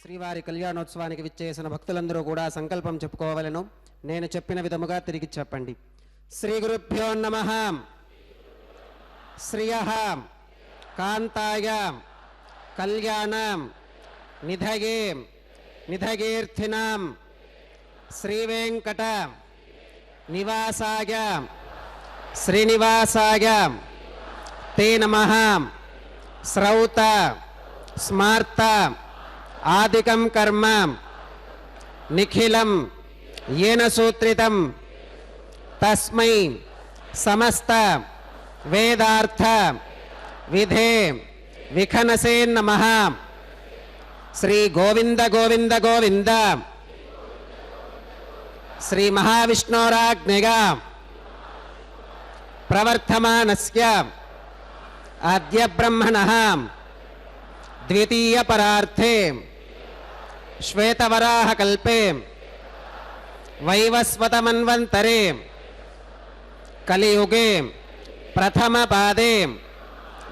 శ్రీవారి కళ్యాణోత్సవానికి విచ్చేసిన భక్తులందరూ కూడా సంకల్పం చెప్పుకోవాలను. నేను చెప్పిన విధముగా తిరిగి చెప్పండి. శ్రీ గురుభ్యో నమః. శ్రియః కాంతాయ కళ్యాణం నిధయే నిధగీర్థినాం శ్రీవేంకట నివాసాయ శ్రీనివాసాయ తే నమః. శ్రౌత స్మార్త ఆదికం కర్మ నిఖిలం येन सूत्रितं तस्मै समस्त वेदार्थ विधे विखनसे नमः. श्री गोविंद गोविंद गोविंद श्री महाविष्णोराज्ञया प्रवर्तमानस्य अद्य ब्रह्मणः द्वितीय परार्थे श्वेतवराह कल्पे वैवस्वतमन्वन्तरे कलियुगे प्रथम पादे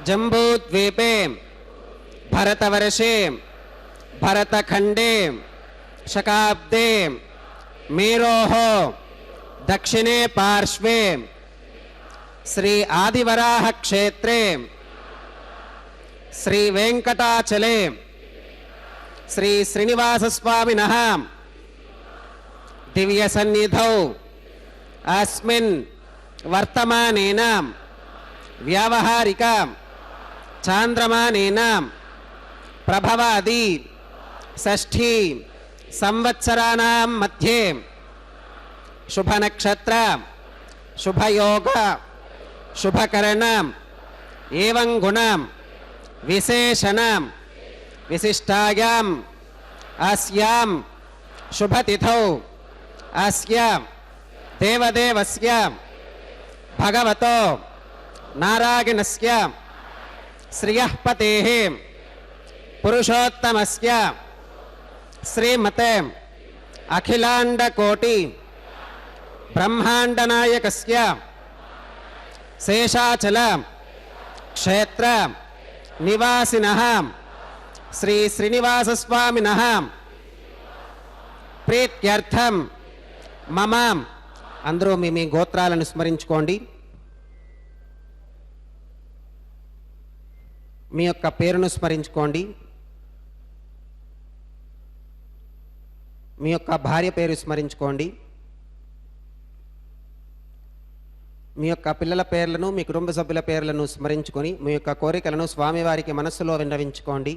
जम्बूद्वीपे भरतवर्षे भरतखंडे शकाब्दे मेरोः दक्षिणे पार्श्वे श्री आदिवराह क्षेत्रे श्री वेंकटाचले श्री श्रीनिवासस्वामिनः दिव्य सन्निधौ अस्मिन् वर्तमानेन व्यावहारिक चांद्रमानेन प्रभवादि षष्ठी संवत्सराणां मध्ये शुभ नक्षत्र शुभ योग शुभ करण एवं गुण विशेषण विशिष्टायां अस्यां शुभ तिथौ अस्य देवदेवस्य भगवतो नारायणस्य श्रियःपतेः पुरुषोत्तमस्य श्रीमते अखिलाण्डकोटि ब्रह्माण्डनायकस्य शेषाचल क्षेत्र निवासिनः श्री श्रीनिवासस्वामिनः प्रीत्यर्थम मम अंदरू మీ గోత్రాలను స్మరించుకోండి. మీ యొక్క పేరును స్మరించుకోండి. మీ యొక్క భార్య పేరు స్మరించుకోండి. మీ యొక్క పిల్లల పేర్లను మీ కుటుంబ సభ్యుల పేర్లను స్మరించుకొని మీ యొక్క కోరికలను స్వామివారికి మనస్సులో విన్నవించుకోండి.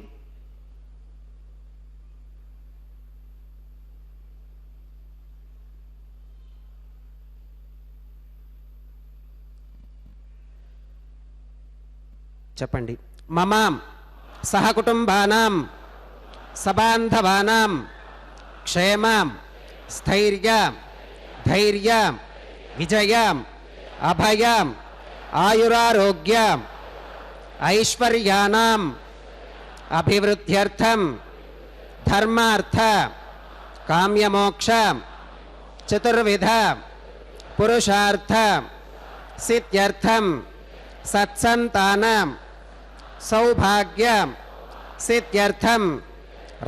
చెప్పండి. మమ సహకుటుంబానాం సబాంధవానాం క్షేమ స్థైర్య ధైర్య విజయ అభయ ఆయురారోగ్య ఐశ్వర్యానాం అభివృద్ధ్యర్థం ధర్మార్థ కామ్యమోక్ష చతుర్విధ పురుషార్థ సిద్ధ్యర్థం सत्संतान सौभाग्य सिद्ध्यर्थम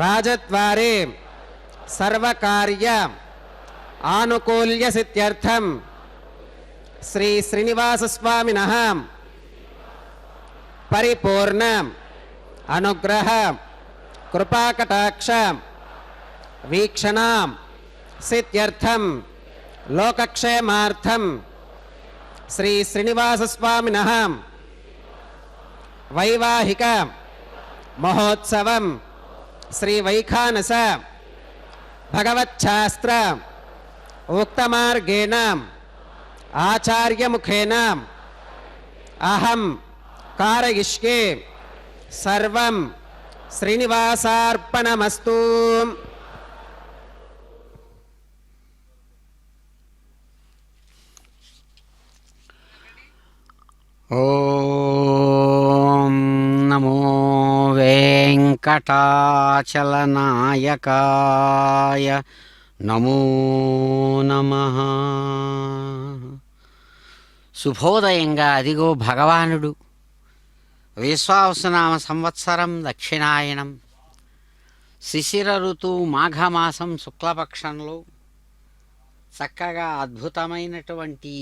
राजद्वारे सर्वकार्य आनुकूल्य सिद्ध्यर्थम श्री श्रीनिवासस्वामिनः परिपूर्ण अनुग्रह कृपाकटाक्ष वीक्षण सिद्ध्यर्थम लोकक्षेमार्थम श्री श्रीनिवासस्वामिनः वैवाहिक महोत्सवं श्री वैखानस भगवच्छास्त्र उक्तमार्गेण आचार्यमुखेन अहं कारयिष्ये सर्वं श्रीनिवासार्पणमस्तु. ఓం నమో వెంకటాచలనాయకాయ నమో నమః. శుభోదయంగా అదిగో భగవానుడు. విశ్వావసునామ సంవత్సరం దక్షిణాయనం శిశిర ఋతువు మాఘమాసం శుక్లపక్షంలో చక్కగా అద్భుతమైనటువంటి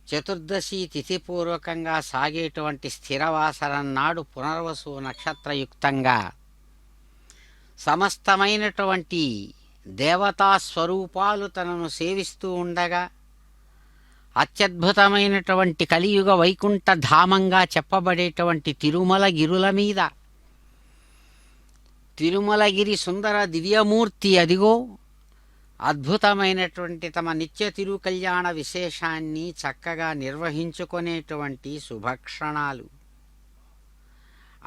చతుర్దశి తిథిపూర్వకంగా సాగేటువంటి స్థిరవాసరం నాడు పునర్వసు నక్షత్రయుక్తంగా సమస్తమైనటువంటి దేవతా స్వరూపాలు తనను సేవిస్తూ ఉండగా అత్యద్భుతమైనటువంటి కలియుగ వైకుంఠ ధామంగా చెప్పబడేటువంటి తిరుమల గిరుల మీద తిరుమలగిరి సుందర దివ్యమూర్తి అదిగో అద్భుతమైనటువంటి తమ నిత్య తిరుకల్యాణ విశేషాన్ని చక్కగా నిర్వహించుకునేటువంటి శుభక్షణాలు.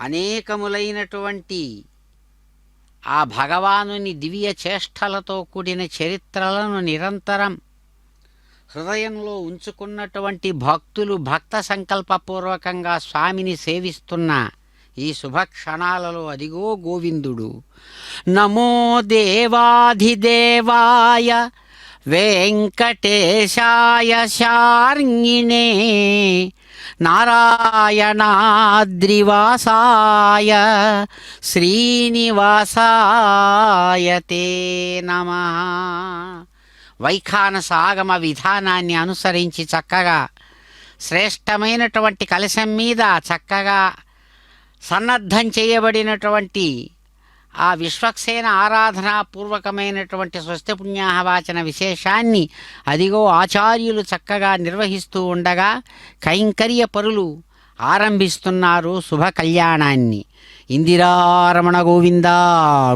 అనేకములైనటువంటి ఆ భగవానుని దివ్య చేష్టలతో కూడిన చరిత్రలను నిరంతరం హృదయంలో ఉంచుకున్నటువంటి భక్తులు భక్త సంకల్పపూర్వకంగా స్వామిని సేవిస్తున్న ఈ శుభక్షణాలలో అదిగో గోవిందుడు. నమో దేవాధిదేవాయ వెంకటేశాయ శార్ంగిణే నారాయణాద్రివాసాయ శ్రీనివాసాయ తే నమః. వైఖానస ఆగమ విధానాన్ని అనుసరించి చక్కగా శ్రేష్టమైనటువంటి కలశం మీద చక్కగా సన్నద్ధం చేయబడినటువంటి ఆ విశ్వక్సేన ఆరాధనాపూర్వకమైనటువంటి స్వస్తి పుణ్యాహవాచన విశేషాన్ని అదిగో ఆచార్యులు చక్కగా నిర్వహిస్తూ ఉండగా కైంకర్య పరులు ఆరంభిస్తున్నారు శుభ కళ్యాణాన్ని. ఇందిరారమణ గోవింద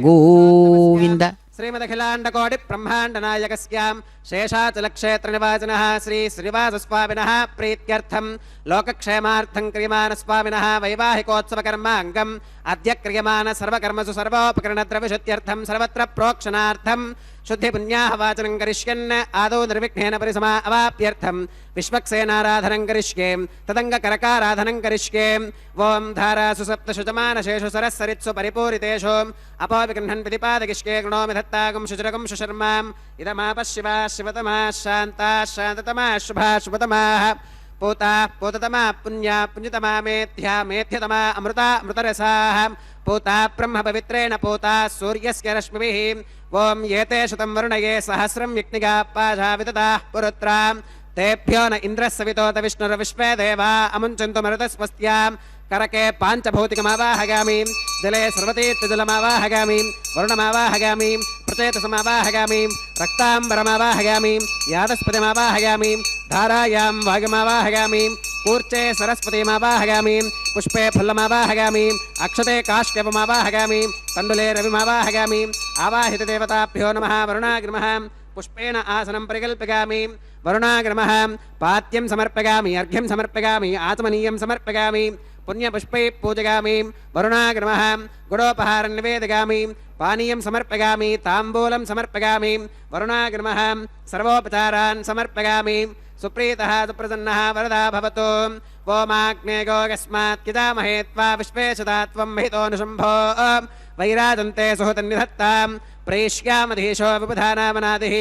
గోవింద. శ్రీమదఖిలాండకోటి బ్రహ్మాండ నాయకస్యాం శేషాచలక్షేత్ర నివాసినః శ్రీ శ్రీనివాసస్వామినః ప్రీత్యర్థం లోకక్షేమార్థం క్రియమాన స్వామినః వైవాహికోత్సవ కర్మాంగం అద్య క్రియమాన సర్వకర్మసు సర్వోపకరణ ద్రవ్యశుద్ధ్యర్థం సర్వత్ర ప్రోక్షణార్థం శుద్ధి పుణ్యాహవాచనం కరిష్యన్ ఆదౌ నిర్విఘ్నేన పరిసమా అవాప్యర్థం విశ్వక్సేనారాధనం కరిష్యే తదంగ కరకారాధనం కరిష్యే. ఓం ధారాసు సప్తశుచమానశేషు సరస్సరిత్సు పరిపూరితేషు అపోవిగృహన్ విధిపాదకిష్కే గృణోమి దత్తాగం శుచిరగం శుశర్మాం ఇదమాప శివా శివతమా శాంతా శాంతతమా శుభా శుభతమాః పూతా పూతతమా పుణ్యా పుణ్యతమా మేధ్యా మేధ్యతమా అమృతా అమృతరసాః పూతా బ్రహ్మ పవిత్రేణ పూతా సూర్యస్య రశ్మిభిః. ఓం ఏతే శతం వరుణయే సహస్రం యజ్ఞిగా పాశా వితతాః పురుత్రాం తేభ్యో న ఇంద్రः సవితోత విష్ణుర్విశ్వే దేవా అముంచन्तు మరుతస్వస్త్యాం. కరకే పాంచభౌతికమావాహగామి జలే సర్వతీర్థజలమావాహగామి వరుణమావాహగామి ప్రచేతసమావాహగామి రక్తాంబరమావాహగామి యాదస్పతిమావాహగామి ధారాయాం వాయుమావాహగామి కూర్చే సరస్వతీమావాహగామి పుష్పే ఫుల్లమావాహగామి అక్షతే కాష్యపమావాహగామి తండులే రవిమావాహగామి. ఆవాహిత దేవతాభ్యో నమః. వరుణాగ్నిమః పుష్పేణ ఆసనం పరికల్పయామి. వరుణాగ్నిమః పాత్యం సమర్పయామి అర్ఘ్యం సమర్పయామి ఆచమనీయం సమర్పయామి పుణ్యపుష్పై పూజయామి. వరుణాగ్నిమః గుడోపహారం నివేదయామి పానీయం సమర్పయామి తాంబూలం సమర్పయామి. వరుణాగ్నిమః సర్వోపచారాన్ సమర్పయామి. సుప్రీతః సుప్రసన్నः వరదా భవతు. ఓమాగ్నేయోగస్మాత్ కిజామహే త్వా విశ్వేశతా త్వం మహితోనుశంభో వైరాజంతే సుహృతన్నిధత్తాం ప్రేష్యామధీశో విబుధానామనాదిః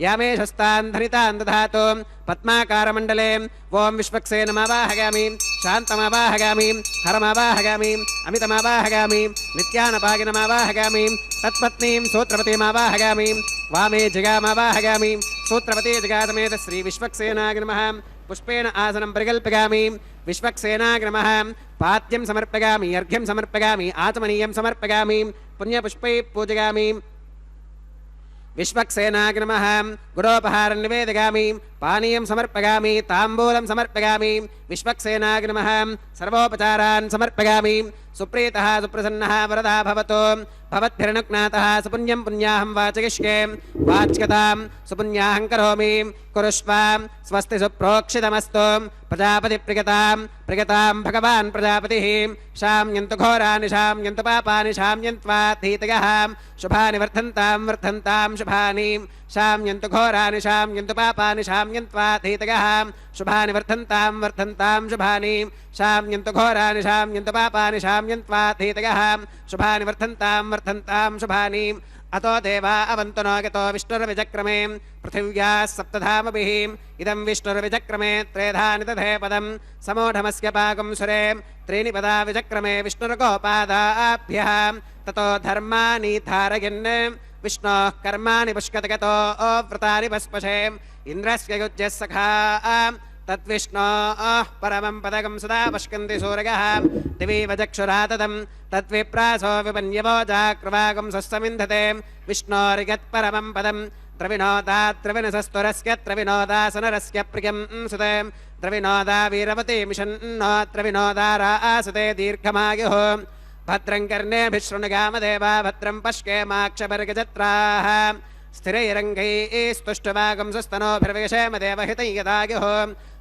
యామేషస్తాన్ ధరితాన్ దధాతు. పద్మాకారమండలే ఓం విశ్వక్సేనమావాహగామి శాంతమావాహగామి హరమావాహగామి అమితమావాహగామి నిత్యానపాగినమావాహగామి తత్పత్నీం సూత్రవతీమావాహగామి వామే జగామావాహగామి సూత్రవతీ జగాతమేత శ్రీ విశ్వక్సేనాగ్నిమః. పుష్పేణ ఆసనం పరికల్పయామి. విశ్వక్సేనాగ్నిమః పాద్యం సమర్పయామి అర్ఘ్యం సమర్పయామి ఆచమనీయం సమర్పయామి పుణ్యపుష్పై పూజయామి. విశ్వక్సేనాగ్నిమః గుడోపహారం నివేదయామి పానీయం సమర్పయామి తాంబూలం సమర్పయామి. విశ్వక్సేనాగ్నిమః సర్వోపచారాన్ సమర్పయామి. సుప్రీతః సుప్రసన్నः వరదా భవతు. భవద్భిరనుజ్ఞాతः సుపుణ్యం పుణ్యాహం వాచయిష్యే వాచ్యతాం సుపుణ్యాహం కరోమి. కురుష్వ స్వస్తి సుప్రోక్షితమస్తు. ప్రజాపతి ప్రియతాం ప్రియతాం భగవాన్ ప్రజాపతిః. శామ్యంతు ఘోరాని శామ్యంతు పాపాని శామ్యంత్వా ధీతయః. శుభాని వర్ధంతాం వర్ధంతాం శుభాని శామ్యంతు ఘోరాని శామ్యంతు పాపాని శామ్యంత్వాధీతగః శుభాని వర్ధంతాం శుభాని శామ్యంతు ఘోరాని శామ్యంతు పాపాని శామ్యంత్వాధీతగః శుభాని వర్ధంతాం శుభాని అతో దేవా అవంతు నోగతో విష్ణుర్విచక్రమే పృథివ్యాः సప్తధామభిः ఇదం విష్ణుర్విచక్రమే త్రేధాని తథే పదం సమూఢమస్య పాకం సురే త్రీణి పదా విచక్రమే విష్ణుర్గోపాదాభ్యः తతో ధర్మాని ధారయన్ విష్ణోः కర్మాణి పుష్కతగతో వ్రతాని పస్పశే ఇంద్రస్య యుజ్యः సఖా తద్విష్ణోः పరమం పదకం సదా పశ్యంతి సూరగः దివీవ చక్షురా తదం తద్విప్రాసో విపన్యవో జాక్రవాగం సస్సమింధతే విష్ణోరిగత్పరమం పదం ద్రవిణోదాద్రవిణసస్తురస్య ద్రవిణోదాసనరస్య ప్రియం సుతే ద్రవిణోదా వీరవతి మిషన్నోత్ర వినోదారాసుతే దీర్ఘమాయుః భద్రం కర్ణేభిశృణుగామదేవా భద్రం పశ్యేమాక్షపర్గజత్రాः స్థిరైరంగైస్తుష్టువాగం సుస్తనోభిర్విషేమ దేవహితైయదాయుః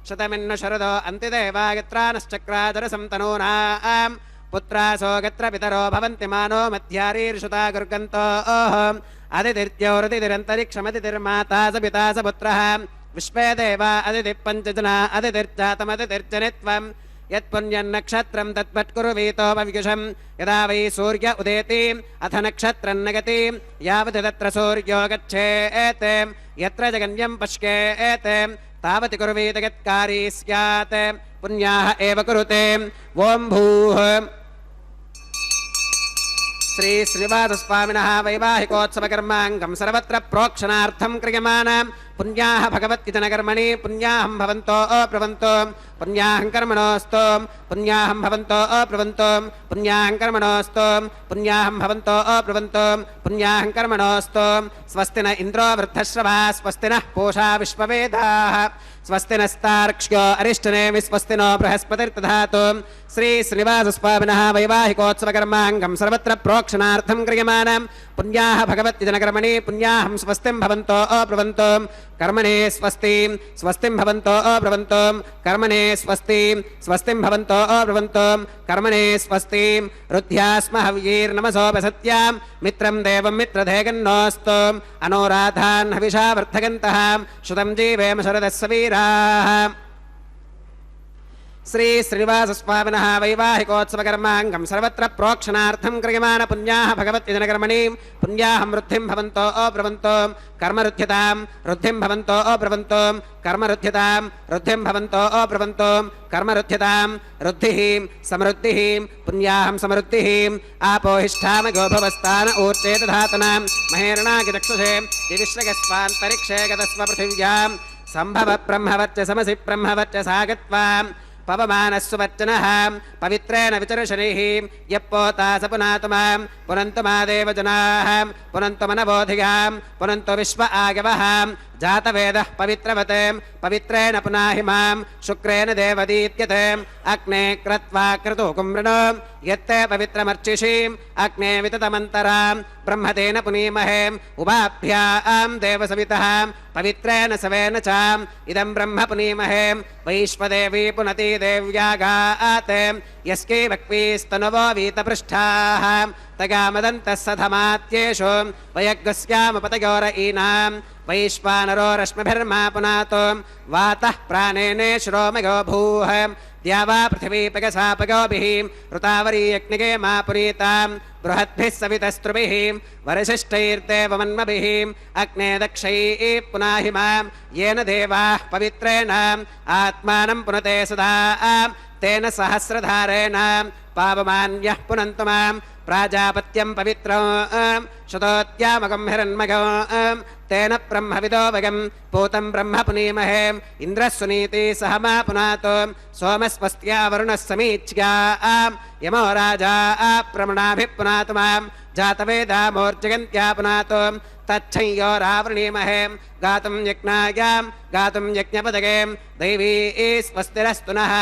శతమిన్ను శరదో అంతిదేవాయత్రానశ్చక్రాచరసం తనూనాం పుత్రాసో గత్ర పితరో భవంతి మానో మధ్యారీర్షుతా గుర్గంతో అదితిర్ద్యౌరతిరిరంతరిక్షమతిర్మాతా స పితా స పుత్రః విశ్వే దేవా అదితి పంచజనా అదితిర్జాతమదితిర్జనిత్వం యత్పుణ్యన్నక్షత్రం తత్పట్కురువీతోపవియుషం యదా వై సూర్య ఉదేతి అథ నక్షత్రం నగతి యావతి తత్ర సూర్యో గచ్ఛేత్ యత్ర జగన్యం పశ్యేత్ తావతి కురువీత యత్కారీ స్యాత్ పుణ్యాః ఏవ కురుతే ఓం భూః శ్రీ శ్రీనివాసస్వామినः వైవాహికోత్సవకర్మాంగం సర్వత్ర ప్రోక్షణార్థం క్రియమాణం పుణ్యాః భగవద్గీతన కర్మణి పుణ్యాహం భవంతో అప్రవంతో పుణ్యాహం కర్మణోస్తు పుణ్యాహం భవంతో అప్రవంతో పుణ్యాహం కర్మణోస్తు పుణ్యాహం భవంతో అప్రవంతో పుణ్యాహం కర్మణోస్తు స్వస్తి న ఇంద్రో వృద్ధశ్రవా స్వస్తి నః పూషా విశ్వవేదాః స్వస్తి నస్తార్క్ష్యో అరిష్టనేమి స్వస్తి నో బృహస్పతిర్దధాతు శ్రీ శ్రీనివాసస్వామినः వైవాహికోత్సవకర్మాంగం సర్వత్ర ప్రోక్షణార్థం క్రియమాణం పుణ్యాః భగవద్గీతన కర్మణి పుణ్యాహం స్వస్తిం భవంతో అప్రవంతో కర్మణే స్వస్తి స్వస్తిం భవంతో అప్రవంతో కర్మణే స్వస్తి స్వస్తిం భవంతో అప్రవంతో కర్మణే స్వస్తి రుద్ధ్యాస్మ హవ్యైర్నమసోపసత్యాం మిత్రం దేవం మిత్రధేగన్నోస్తు అనోరాధాన్ హవిషా వర్ధగంతః శుతం జీవేమ శరదస్య వీరాः శ్రీ శ్రీనివాసస్వామినः వైవాహికోత్సవకర్మాంగం సర్వత్ర ప్రోక్షణార్థం క్రియమాణ పుణ్యాః భగవద్గీతన కర్మణి పుణ్యాహం వృద్ధిం భవంతో అప్రవంతో కర్మరుధ్యతాం వృద్ధిం భవంతో అప్రవంతో కర్మరుధ్యతాం వృద్ధిం భవంతో అప్రవంతో కర్మరుధ్యతాం వృద్ధిః సమృద్ధిః పుణ్యాహం సమృద్ధిః ఆపోహిష్ఠామగో భవస్థాన ఊర్తే దధాతనాం మహేరణాగిచక్షుషే దివిశ్రగస్వాन्तరిక్షే గతస్వ పృథివ్యాం సంభవ బ్రహ్మవర్చసమసి బ్రహ్మవర్చసాగత్వాం పవమానస్సు వచ్చనః పవిత్రేణ విచర్షణైః యప్పోతా స పునాతు మాం పునంతు మా దేవజనాః పునంతు మనబోధిగాం పునంతు విశ్వ ఆగవః జాతవేదః పవిత్రవతే పవిత్రేణ పునాహి మాం శుక్రేణ దేవదీత్యతే అగ్నే క్రత్వా క్రతూకుం వృణో యత్తే పవిత్రమర్చిషీం అగ్నే వితతమంతరాం బ్రహ్మతేన పునీమహే ఉభాభ్యాం దేవసవితః పవిత్రేణ సవేన చాం ఇదం బ్రహ్మ పునీమహే వైశ్వదేవీ పునతి దేవ్యాగాతే యస్కై వక్వీస్తనువో వీతపృష్ఠాః తగామదంతః సధమాత్యేషు వయగ్గస్యామపతయోర ఈనాం వైశ్వానరో రశ్మిభిర్మా పునాతో వాతః ప్రాణేనే శ్రోమగో భూః द्यावा पृथिवी पगसापगोभिः ऋतावरीयज्ञगे मा पुरीतां बृहद्भिः सवितस्त्रुभिः वरिशिष्टैर्देवमन्मभिः अग्ने दक्षैः पुनाहि मां येन देवाः पवित्रेण आत्मानं पुनते सदा तेन सहस्रधारेण पावमान्यः पुनन्तु मां प्राजापत्यं पवित्रं शतोत्यामकं हिरण्मगं तेन ब्रह्मविदो वयं पूतं ब्रह्म पुनीमहे इन्द्रः सुनीति सह मा पुनातो सोमस्वस्त्या वरुणः समीच्या यमो राजा प्रमणाभिः पुनातु मां जातवेदा मोर्जगन्त्या पुनातो तच्छंयोरावृणीमहे गातुं यज्ञायां गातुं यज्ञपदगे दैवी स्वस्तिरस्तु नः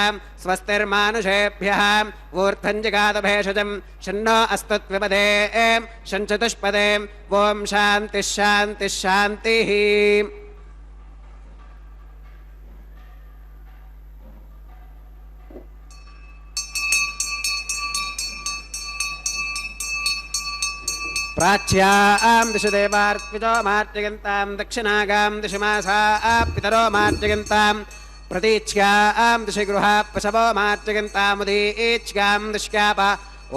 स्वस्तिर्मानुषेभ्यः ऊर्ध्वं जगातभेषजं शन्नो अस्तु त्विपदे शञ्चतुष्पदे ॐ शान्तिः शान्तिः शान्तिः प्राच्यां दिशि देवार्पितो मार्जयन्तां दक्षिणागां दिशि मासाः पितरो मार्जयन्तां प्रतीच्यां दिशि गृहाः पशवो मार्जयन्तामुदीच्यां दिश्याप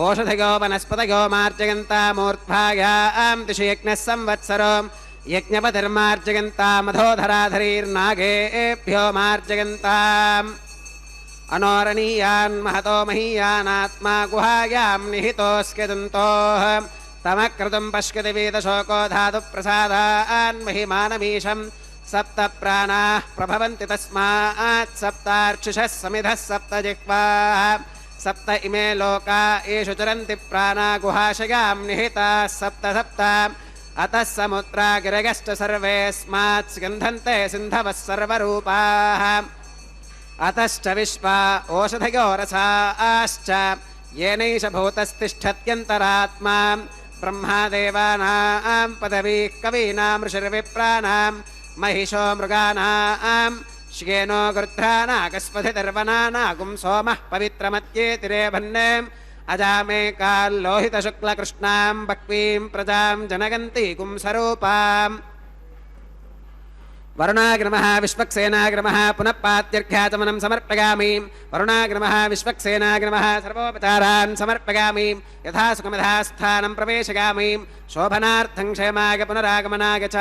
ओषधयो वनस्पतयो मार्जयन्तामूर्ध्वायां दिशि यज्ञः संवत्सरो यज्ञपतिर्मार्जयन्तामधोधराधरीर्नागेभ्यो मार्जयन्ताम् अनोरणीयान् महतो महीयानात्मा गुहायां निहितोऽस्यदन्तोः तमक्रतुं पश्यति वेदशोको धातुप्रसादान् महिमानमीशं सप्त प्राणाः प्रभवन्ति तस्मात् सप्तार्चिषः समिधः सप्त जिह्वाः सप्त इमे लोका येषु चरन्ति प्राणा गुहाशयां निहिताः सप्त सप्त अतः समुद्रा गिरयश्च सर्वेऽस्मात् स्कन्धन्ते सिन्धवः सर्वरूपाः अतश्च विश्वा ओषधयो रसाश्च येनैष भूतस्तिष्ठत्यन्तरात्मा ब्रह्मादेवानां पदवीः कवीनां ऋषिर्विप्राणां महिषो मृगाणां श्येनो गृध्रानागस्पतिर्वनानागुं सोमः पवित्रमत्येतिरेभन्ने अजामेकाल्लोहितशुक्लकृष्णां बह्वीं प्रजां जनगन्ति गुंसरूपाम् वरुणाग्रमः विश्वक्सेनाग्रमः पुनः पात्यर्घ्याचमनं समर्पयामि वरुणाग्रमः विश्वक्सेनाग्रमः सर्वोपचारान् समर्पयामि यथा सुखमधास्थानं प्रवेशयामि शोभनार्थं क्षेमाय पुनरागमनाय च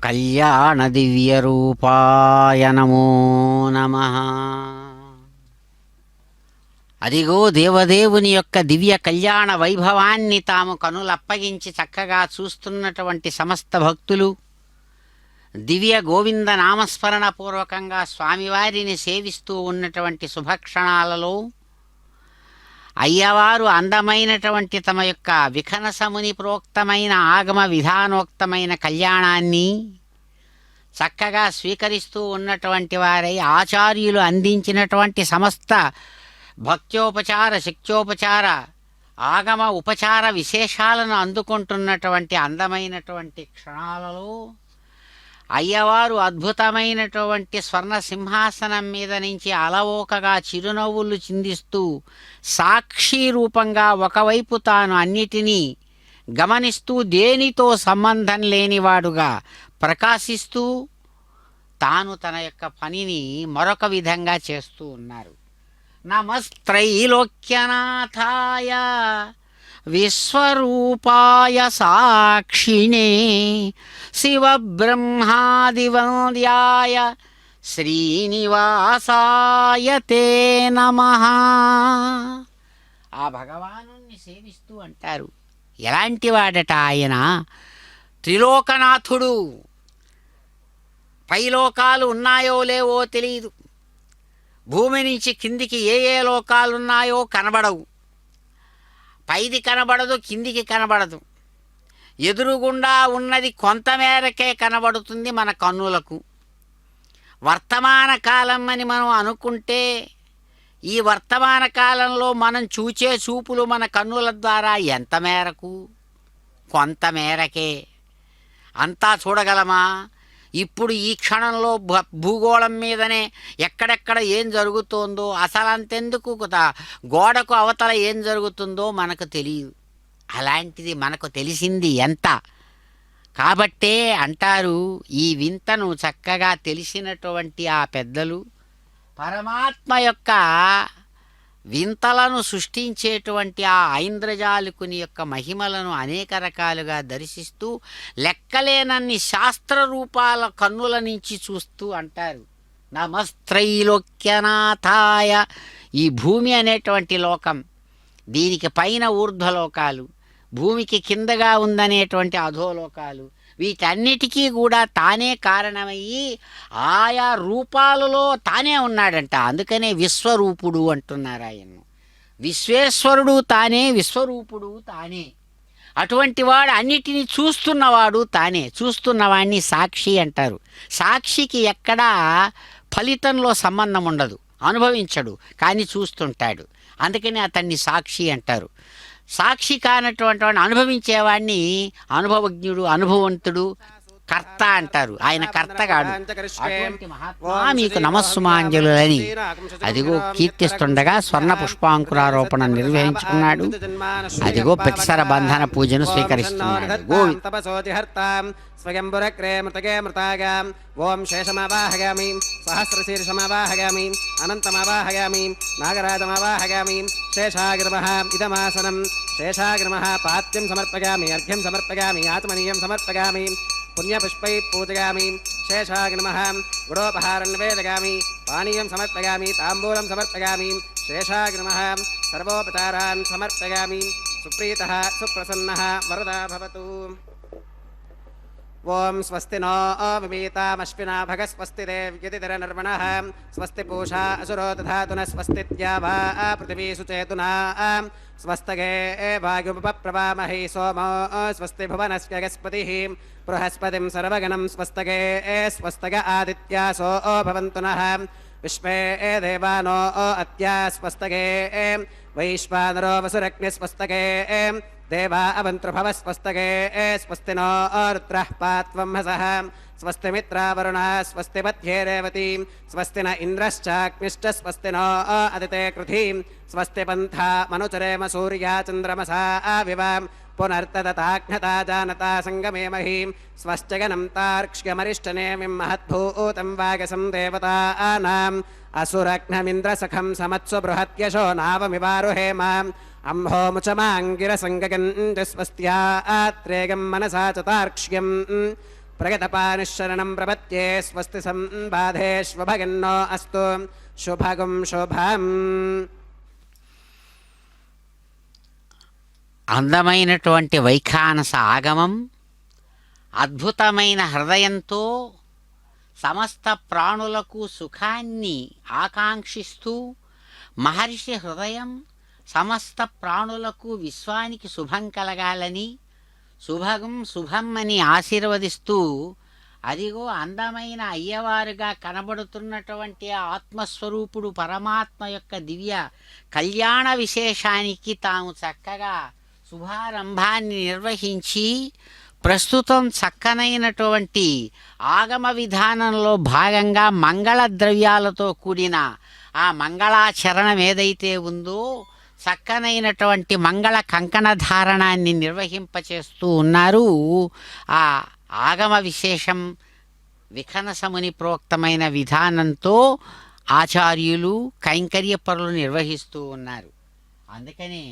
కళ్యాణ దివ్య రూపాయ నమో నమః. అదిగో దేవదేవుని యొక్క దివ్య కళ్యాణ వైభవాన్ని తాము కనులప్పగించి చక్కగా చూస్తున్నటువంటి సమస్త భక్తులు దివ్య గోవింద నామస్మరణ పూర్వకంగా స్వామివారిని సేవిస్తూ ఉన్నటువంటి శుభక్షణాలలో అయ్యవారు అందమైనటువంటి తమ యొక్క విఖనసముని ప్రోక్తమైన ఆగమ విధానోక్తమైన కళ్యాణాన్ని చక్కగా స్వీకరిస్తూ ఉన్నటువంటి వారై ఆచార్యులు అందించినటువంటి సమస్త భక్త్యోపచార శక్త్యోపచార ఆగమ ఉపచార విశేషాలను అందుకుంటున్నటువంటి అందమైనటువంటి క్షణాలలో అయ్యవారు అద్భుతమైనటువంటి స్వర్ణ సింహాసనం మీద నుంచి అలవోకగా చిరునవ్వులు చిందిస్తూ సాక్షి రూపంగా ఒకవైపు తాను అన్నిటినీ గమనిస్తూ దేనితో సంబంధం లేనివాడుగా ప్రకాశిస్తూ తాను తన యొక్క పనిని మరొక విధంగా చేస్తూ ఉన్నారు. నమస్త్రైలోక్యనాథాయ విశ్వరూపాయ సాక్షిణే శివబ్రహ్మాదివంద్యాయ శ్రీనివాసాయ తే నమః. ఆ భగవానుణ్ణి సేవిస్తూ అంటారు, ఎలాంటి వాడట ఆయన? త్రిలోకనాథుడు. పైలోకాలు ఉన్నాయో లేవో తెలియదు, భూమి నుంచి కిందికి ఏ ఏ లోకాలున్నాయో కనబడవు. పైది కనబడదు, కిందికి కనబడదు. ఎదురుగుండా ఉన్నది కొంతమేరకే కనబడుతుంది మన కన్నులకు. వర్తమాన కాలం అని మనం అనుకుంటే ఈ వర్తమాన కాలంలో మనం చూచే చూపులు మన కన్నుల ద్వారా ఎంత మేరకు? కొంతమేరకే. అంతా చూడగలమా? ఇప్పుడు ఈ క్షణంలో భూగోళం మీదనే ఎక్కడెక్కడ ఏం జరుగుతోందో, అసలు అంతెందుకు గోడకు అవతల ఏం జరుగుతుందో మనకు తెలియదు. అలాంటిది మనకు తెలిసింది ఎంత? కాబట్టే అంటారు, ఈ వింతను చక్కగా తెలిసినటువంటి ఆ పెద్దలు పరమాత్మ యొక్క వింతలను సృష్టించేటువంటి ఆ ఐంద్రజాలికుని యొక్క మహిమలను అనేక రకాలుగా దర్శిస్తూ లెక్కలేనన్ని శాస్త్ర రూపాల కన్నుల నుంచి చూస్తూ అంటారు, నమస్త్రైలోక్యనాథాయ. ఈ భూమి అనేటువంటి లోకం, దీనికి పైన ఊర్ధ్వలోకాలు, భూమికి కిందగా ఉందనేటువంటి అధోలోకాలు, వీటన్నిటికీ కూడా తానే కారణమయ్యి ఆయా రూపాలలో తానే ఉన్నాడంట. అందుకనే విశ్వరూపుడు అంటున్నారు ఆయన్ను. విశ్వేశ్వరుడు తానే, విశ్వరూపుడు తానే. అటువంటి వాడు అన్నిటినీ చూస్తున్నవాడు తానే. చూస్తున్నవాడిని సాక్షి అంటారు. సాక్షికి ఎక్కడా ఫలితంలో సంబంధం ఉండదు, అనుభవించడు, కానీ చూస్తుంటాడు. అందుకని అతన్ని సాక్షి అంటారు. సాక్షి కానటువంటి వాడిని, అనుభవించేవాడిని అనుభవజ్ఞుడు, అనుభవంతుడు, కర్త అంటారు, ఆయన కర్తగాడు. అటువంటి మహాత్మా మీకు నమస్సుమాంజలులని అదిగో కీర్తిస్తుండగా స్వర్ణ పుష్పాంకురారోపణ నిర్వహించుకున్నాడు. అదిగో ప్రతిసర బంధన పూజను స్వీకరిస్తున్నాడు. గోవింద స్వయంబురక్రే మృతగే మృతాగాం ఓం శేషమావాహయామి సహస్రశీర్షమావాహయామి అనంతమావాహయామి నాగరాజమావాహయామి శేషాగ్రమః ఇదమాసనం శేషాగ్రమః పాత్యం సమర్పయామి అర్ఘ్యం సమర్పయామి ఆత్మనీయం సమర్పయామి పుణ్యపుష్పై పూజయామి శేషాగ్రమః గుడోపహారం నివేదయామి పానీయం సమర్పయామి తాంబూలం సమర్పయామి శేషాగ్రమః సర్వోపచారాన్ సమర్పయామి సుప్రీతః సుప్రసన్నః వరదా భవతు. ఓం స్వస్తి నో విమీతామశ్వినా భగస్వస్తి దేవ్యతిరనర్వణః స్వస్తి పూషా అసురో దధాతున స్వస్తి ద్యావా పృథివీ సుచేతునా స్వస్తగే వాయుముపప్రవామహే సోమో స్వస్తి భువనస్య గస్పతిః బృహస్పతిం సర్వగణం స్వస్తగే స్వస్తగ ఆదిత్యాసో భవంతు నః విశ్వే దేవానో అత్యా స్వస్తగే వైశ్వానరో వసురగ్నిస్వస్తగే దేవా అవంతృభవ స్వస్తగే స్వస్తి నో రుద్రః పాత్వం హసః స్వస్తి మిత్రావరుణः స్వస్తి మధ్యే రేవతి స్వస్తి న ఇంద్రశ్చాగ్నిశ్చ స్వస్తి నో అదితే కృధి స్వస్తి పంథా మనుచరేమ సూర్యా చంద్రమసా వివ పునర్తదతాజ్ఞతా జానతా సంగమే మహీం స్వశ్చగనం తార్క్ష్యమరిష్టనేమిం మహద్భూతం వాగసం దేవతానాం అసురఘ్నమింద్రసఖం సమత్సు బృహత్యశో నావమివారుహేమ అంహోముచమాంగిరసంగగంటి స్వస్త్యాత్రేగం మనసా చతార్క్ష్యం ప్రగతపానిశరణం ప్రపత్యే స్వస్తి సంబాధేష్వభగన్నో అస్తు శుభగం శుభం. అందమైనటువంటి వైఖానస ఆగమం, అద్భుతమైన హృదయంతో సమస్త ప్రాణులకు సుఖాన్ని ఆకాంక్షిస్తూ మహర్షి హృదయం సమస్త ప్రాణులకు విశ్వానికి శుభం కలగాలని శుభం శుభం అని ఆశీర్వదిస్తూ అదిగో అందమైన అయ్యవారుగా కనబడుతున్నటువంటి ఆత్మస్వరూపుడు పరమాత్మ యొక్క దివ్య కళ్యాణ విశేషానికి తాము చక్కగా శుభారంభాన్ని నిర్వహించి ప్రస్తుతం చక్కనైనటువంటి ఆగమ విధానంలో భాగంగా మంగళ ద్రవ్యాలతో కూడిన ఆ మంగళాచరణం ఏదైతే ఉందో చక్కనైనటువంటి మంగళ కంకణ ధారణాన్ని నిర్వహింపచేస్తూ ఉన్నారు. ఆ ఆగమ విశేషం విఖనసముని ప్రోక్తమైన విధానంతో ఆచార్యులు కైంకర్యపరులు నిర్వహిస్తూ ఉన్నారు. అందుకని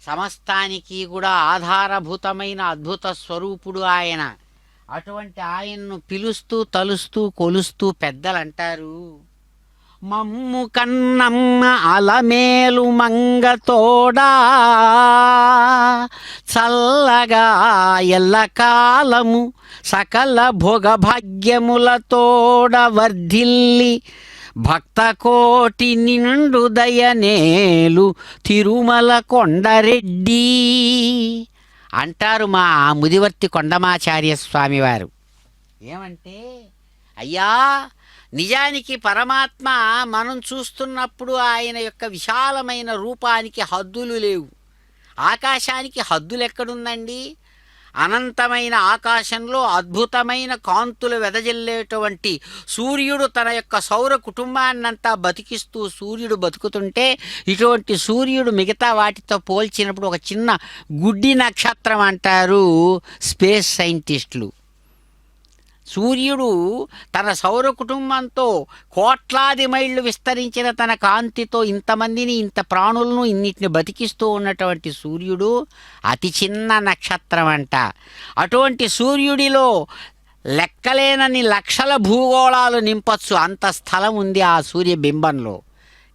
సమస్తానికి కూడా ఆధారభూతమైన అద్భుత స్వరూపుడు ఆయన. అటువంటి ఆయన్ను పిలుస్తూ తలుస్తూ కొలుస్తూ పెద్దలంటారు, మమ్ము కన్నమ్మ అలమేలు మంగతోడా చల్లగా ఎల్లకాలము సకల భోగభాగ్యములతోడ వర్ధిల్లి భక్తకోటి నిండు దయనేలు తిరుమల కొండరెడ్డి అంటారు మా ముదివర్తి కొండమాచార్య స్వామివారు. ఏమంటే అయ్యా, నిజానికి పరమాత్మ మనం చూస్తున్నప్పుడు ఆయన యొక్క విశాలమైన రూపానికి హద్దులు లేవు. ఆకాశానికి హద్దులు ఎక్కడుందండి? అనంతమైన ఆకాశంలో అద్భుతమైన కాంతులు వెదజల్లేటువంటి సూర్యుడు తన యొక్క సౌర కుటుంబాన్నంతా బతికిస్తూ సూర్యుడు బతుకుతుంటే, ఇటువంటి సూర్యుడు మిగతా వాటితో పోల్చినప్పుడు ఒక చిన్న గుడ్డి నక్షత్రం అంటారు స్పేస్ సైంటిస్టులు. సూర్యుడు తన సౌర కుటుంబంతో కోట్లాది మైళ్ళు విస్తరించిన తన కాంతితో ఇంతమందిని ఇంత ప్రాణులను ఇన్నిటిని బతికిస్తూ ఉన్నటువంటి సూర్యుడు అతి చిన్న నక్షత్రం అంట. అటువంటి సూర్యుడిలో లెక్కలేనన్ని లక్షల భూగోళాలు నింపచ్చు, అంత స్థలం ఉంది ఆ సూర్యబింబంలో.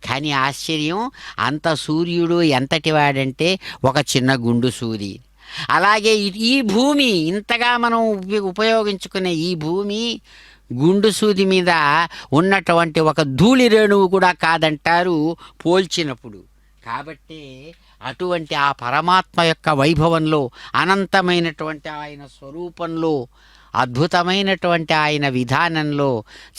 కానీ ఆశ్చర్యం, అంత సూర్యుడు ఎంతటి వాడంటే ఒక చిన్న గుండు సూది. అలాగే ఈ భూమి, ఇంతగా మనం ఉపయోగించుకునే ఈ భూమి గుండు సూది మీద ఉన్నటువంటి ఒక ధూళి రేణువు కూడా కాదంటారు పోల్చినప్పుడు. కాబట్టి అటువంటి ఆ పరమాత్మ యొక్క వైభవంలో, అనంతమైనటువంటి ఆయన స్వరూపంలో, అద్భుతమైనటువంటి ఆయన విధానంలో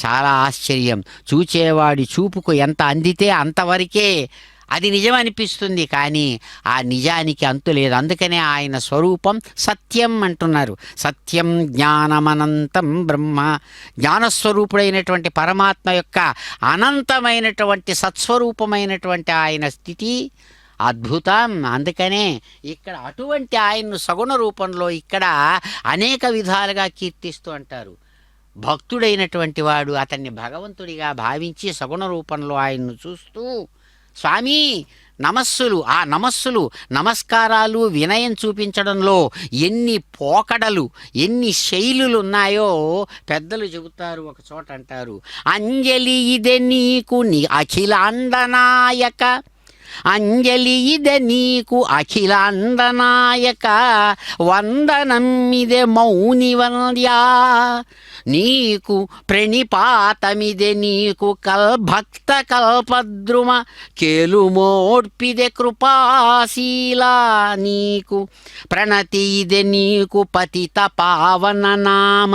చాలా ఆశ్చర్యం. చూచేవాడి చూపుకు ఎంత అందితే అంతవరకే అది నిజం అనిపిస్తుంది, కానీ ఆ నిజానికి అంతు లేదు. అందుకనే ఆయన స్వరూపం సత్యం అంటున్నారు. సత్యం జ్ఞానమనంతం బ్రహ్మ. జ్ఞానస్వరూపుడైనటువంటి పరమాత్మ యొక్క అనంతమైనటువంటి సత్స్వరూపమైనటువంటి ఆయన స్థితి అద్భుతం. అందుకనే ఇక్కడ అటువంటి ఆయన్ను సగుణ రూపంలో ఇక్కడ అనేక విధాలుగా కీర్తిస్తూ అంటారు. భక్తుడైనటువంటి వాడు అతన్ని భగవంతుడిగా భావించి సగుణ రూపంలో ఆయన్ను చూస్తూ, స్వామి నమస్సులు, ఆ నమస్సులు నమస్కారాలు వినయం చూపించడంలో ఎన్ని పోకడలు, ఎన్ని శైలులు ఉన్నాయో పెద్దలు చెబుతారు. ఒక చోట అంటారు, అంజలి ఇదే నీకు నీ అఖిలాండనాయక, అంజలి ఇదే నీకు అఖిలాండనాయక, వందనమిదే మౌని వంద్యా, నీకు ప్రణిపాతమిదే నీకు భక్త కల్పద్రుమ, కేలుమోడ్పిదే కృపాశీల, నీకు ప్రణతి ఇదే నీకు పతిత పావన నామ,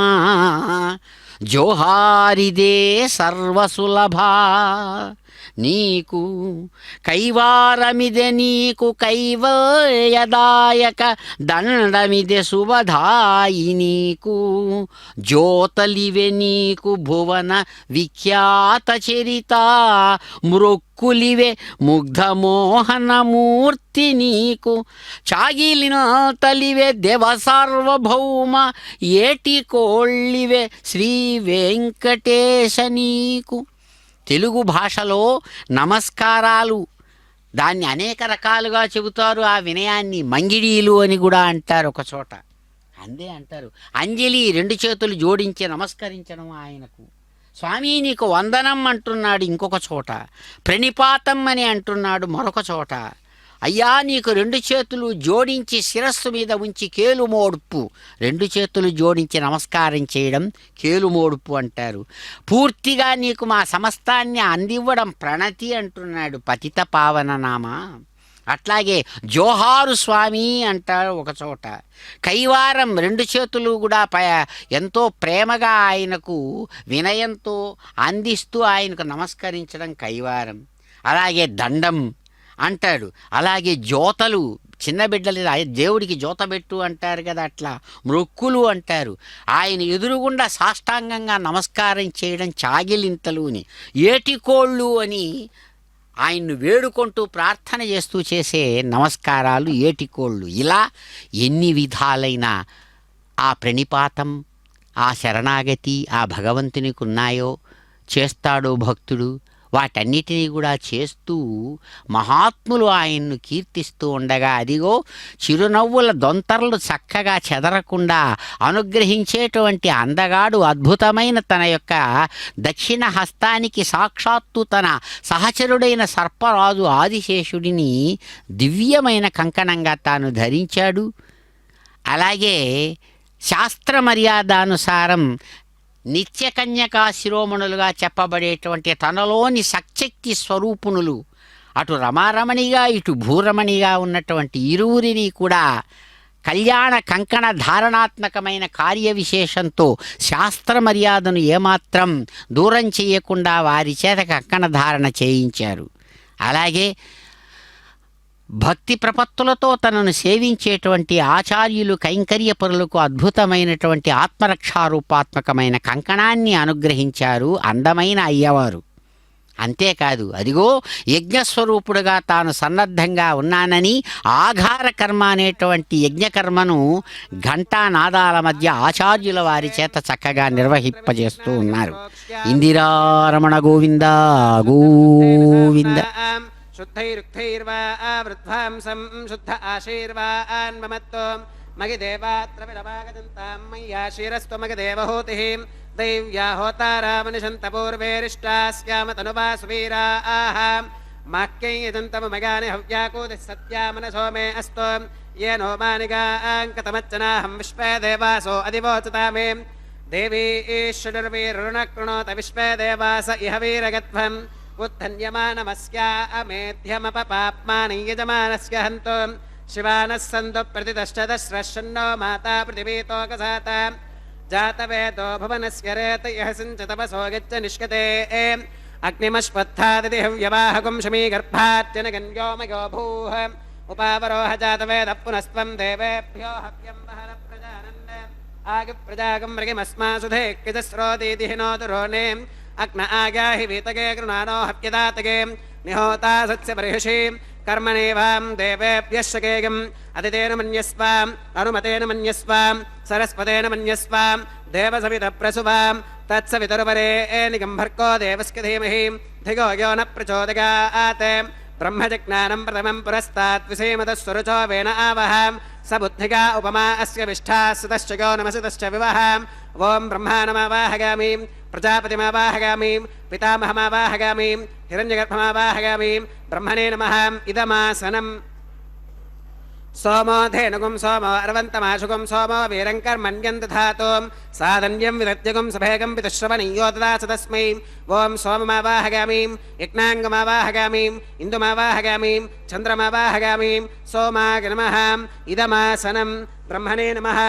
జోహారిదే సర్వసులభ, నీకు కైవారమిదే నీకు కైవల్యదాయక, దండమిదే శుభదాయి, నీకు జ్యోతలివే నీకు భువన విఖ్యాత చరిత, మృక్కులివే ముగ్ధమోహనమూర్తి, నీకు చాగిలిన తలివే దేవ సార్వభౌమ, ఏటి కోళ్ళివే శ్రీ వెంకటేశ, నీకు. తెలుగు భాషలో నమస్కారాలు దాన్ని అనేక రకాలుగా చెబుతారు. ఆ వినయాన్ని మంగిడీలు అని కూడా అంటారు ఒక చోట. అందే అంటారు అంజలి, రెండు చేతులు జోడించి నమస్కరించడం ఆయనకు. స్వామి నీకు వందనం అంటున్నాడు ఇంకొక చోట, ప్రణిపాతం అని అంటున్నాడు మరొక చోట. అయ్యా నీకు రెండు చేతులు జోడించి శిరస్సు మీద ఉంచి కేలుమోడుపు, రెండు చేతులు జోడించి నమస్కారం చేయడం కేలుమోడుపు అంటారు. పూర్తిగా నీకు మా సమస్తాన్ని అందివ్వడం ప్రణతి అంటున్నాడు, పతిత పావన నామ. అట్లాగే జోహారు స్వామి అంటారు ఒక చోట. కైవారం, రెండు చేతులు కూడా ఎంతో ప్రేమగా ఆయనకు వినయంతో అందిస్తూ ఆయనకు నమస్కరించడం కైవారం. అలాగే దండం అంటాడు. అలాగే జ్యోతలు, చిన్న బిడ్డలు దేవుడికి జ్యోతబెట్టు అంటారు కదా, అట్లా మృక్కులు అంటారు. ఆయన ఎదురుగుండా సాష్టాంగంగా నమస్కారం చేయడం చాగిలింతలు అని, ఏటికోళ్ళు అని ఆయన్ను వేడుకుంటూ ప్రార్థన చేస్తూ చేసే నమస్కారాలు ఏటికోళ్ళు. ఇలా ఎన్ని విధాలైన ఆ ప్రణిపాతం, ఆ శరణాగతి ఆ భగవంతునికి ఉన్నాయో, చేస్తాడో భక్తుడు. వాటన్నిటినీ కూడా చేస్తూ మహాత్ములు ఆయన్ను కీర్తిస్తూ ఉండగా, అదిగో చిరునవ్వుల దొంతర్లు చక్కగా చెదరకుండా అనుగ్రహించేటువంటి అందగాడు అద్భుతమైన తన యొక్క దక్షిణ హస్తానికి సాక్షాత్తు తన సహచరుడైన సర్పరాజు ఆదిశేషుడిని దివ్యమైన కంకణంగా తాను ధరించాడు. అలాగే శాస్త్ర మర్యాదానుసారం నిత్యకన్యకా శిరోమణులుగా చెప్పబడేటువంటి తనలోని సక్శక్తి స్వరూపుణులు, అటు రమారమణిగా ఇటు భూరమణిగా ఉన్నటువంటి ఇరువురిని కూడా కళ్యాణ కంకణ ధారణాత్మకమైన కార్య విశేషంతో శాస్త్ర మర్యాదను ఏమాత్రం దూరం చేయకుండా వారి చేత కంకణ ధారణ చేయించారు. అలాగే భక్తి ప్రపత్తులతో తనను సేవించేటువంటి ఆచార్యులు కైంకర్యపరులకు అద్భుతమైనటువంటి ఆత్మరక్షారూపాత్మకమైన కంకణాన్ని అనుగ్రహించారు అందమైన అయ్యవారు. అంతేకాదు, అదిగో యజ్ఞస్వరూపుడుగా తాను సన్నద్ధంగా ఉన్నానని ఆఘార కర్మ అనేటువంటి యజ్ఞకర్మను ఘంటానాదాల మధ్య ఆచార్యుల వారి చేత చక్కగా నిర్వహింపజేస్తూ ఉన్నారు. ఇందిరారమణ గోవింద గోవింద. శుద్ధైరుక్తైర్వా వృద్ధ్వాంసం శుద్ధ ఆశీర్వాన్ మమత్వం మగిదేవాత్ర విరవాగదంతాం మయ్యాశీరస్త్వ మగదేవహోతిః దైవ్యా హోతారామనిషంత పూర్వేరిష్టాస్యామ తనువా సువీరాః మాక్యైదంతమగాని హవ్యాకూతిః సత్యామనసో మే అస్తు येनो मानिगाङ्कतमच्चनाहं विश्वे देवासो अधिवोचतामे देवी ईश्वरवीरुणकृणोत विश्वे देवास इह वीरगत्वम् उत्थन्यमानमस्या अमेध्यमपपाप्मानि यजमानस्य हन्तु शिवानः सन्तु प्रतिदश्चदश्रश्नो माता पृथिवीतोकसाता जातवेदो भुवनस्य रेत यः सिञ्च तपसो गच्छ निष्कते अग्निमश्वत्थादिति हव्यवाहकं शमीगर्भात्यनगन्योमयो भूः उपावरोह जातवेदः पुनस्त्वं देवेभ्यो हव्यं वहन प्रजानन् आगिप्रजागं मृगिमस्मासुधे किजस्रोतीति हिनोदुरोणे अग्न आगाहि वीतगे गृणानो हव्यदातगे निहोता सत्स्यबर्हिषि कर्मणेवां देवेभ्यः शकेयम् अदितेन मन्यस्वाम् अनुमतेन मन्यस्वाम् सरस्वतेन मन्यस्वाम् देवसवितप्रसुवाम् तत्सवितुर्वरेणिगम्भर्को देवस्य धीमहि धियो यो न प्रचोदयात् ब्रह्मजज्ञानं प्रथमं पुरस्तात् विसेमतः स्वरुचो वेन आवहाम् स बुद्धिका उपमा अस्य विष्ठा सुतश्च यो नमसितश्च विवहाम् ॐ ब्रह्माणमावाहयामि प्रजापतिमावाहयामि पितामहमावाहयामि हिरण्यगर्भमावाहयामि ब्रह्मणे नमः इदमासनम् सोमो धेनुगुं सोमो अर्वन्तमाशुगुं सोमो वीरङ्कर्मण्यं दधातु साधन्यं विदत्यगुं सभेगं पितुश्रवणीयो ददास तस्मै ॐ सोममावाहयामि यज्ञाङ्गमावाहयामि इन्दुमावाहयामि चन्द्रमावाहयामि सोमाय नमः इदमासनं ब्रह्मणे नमः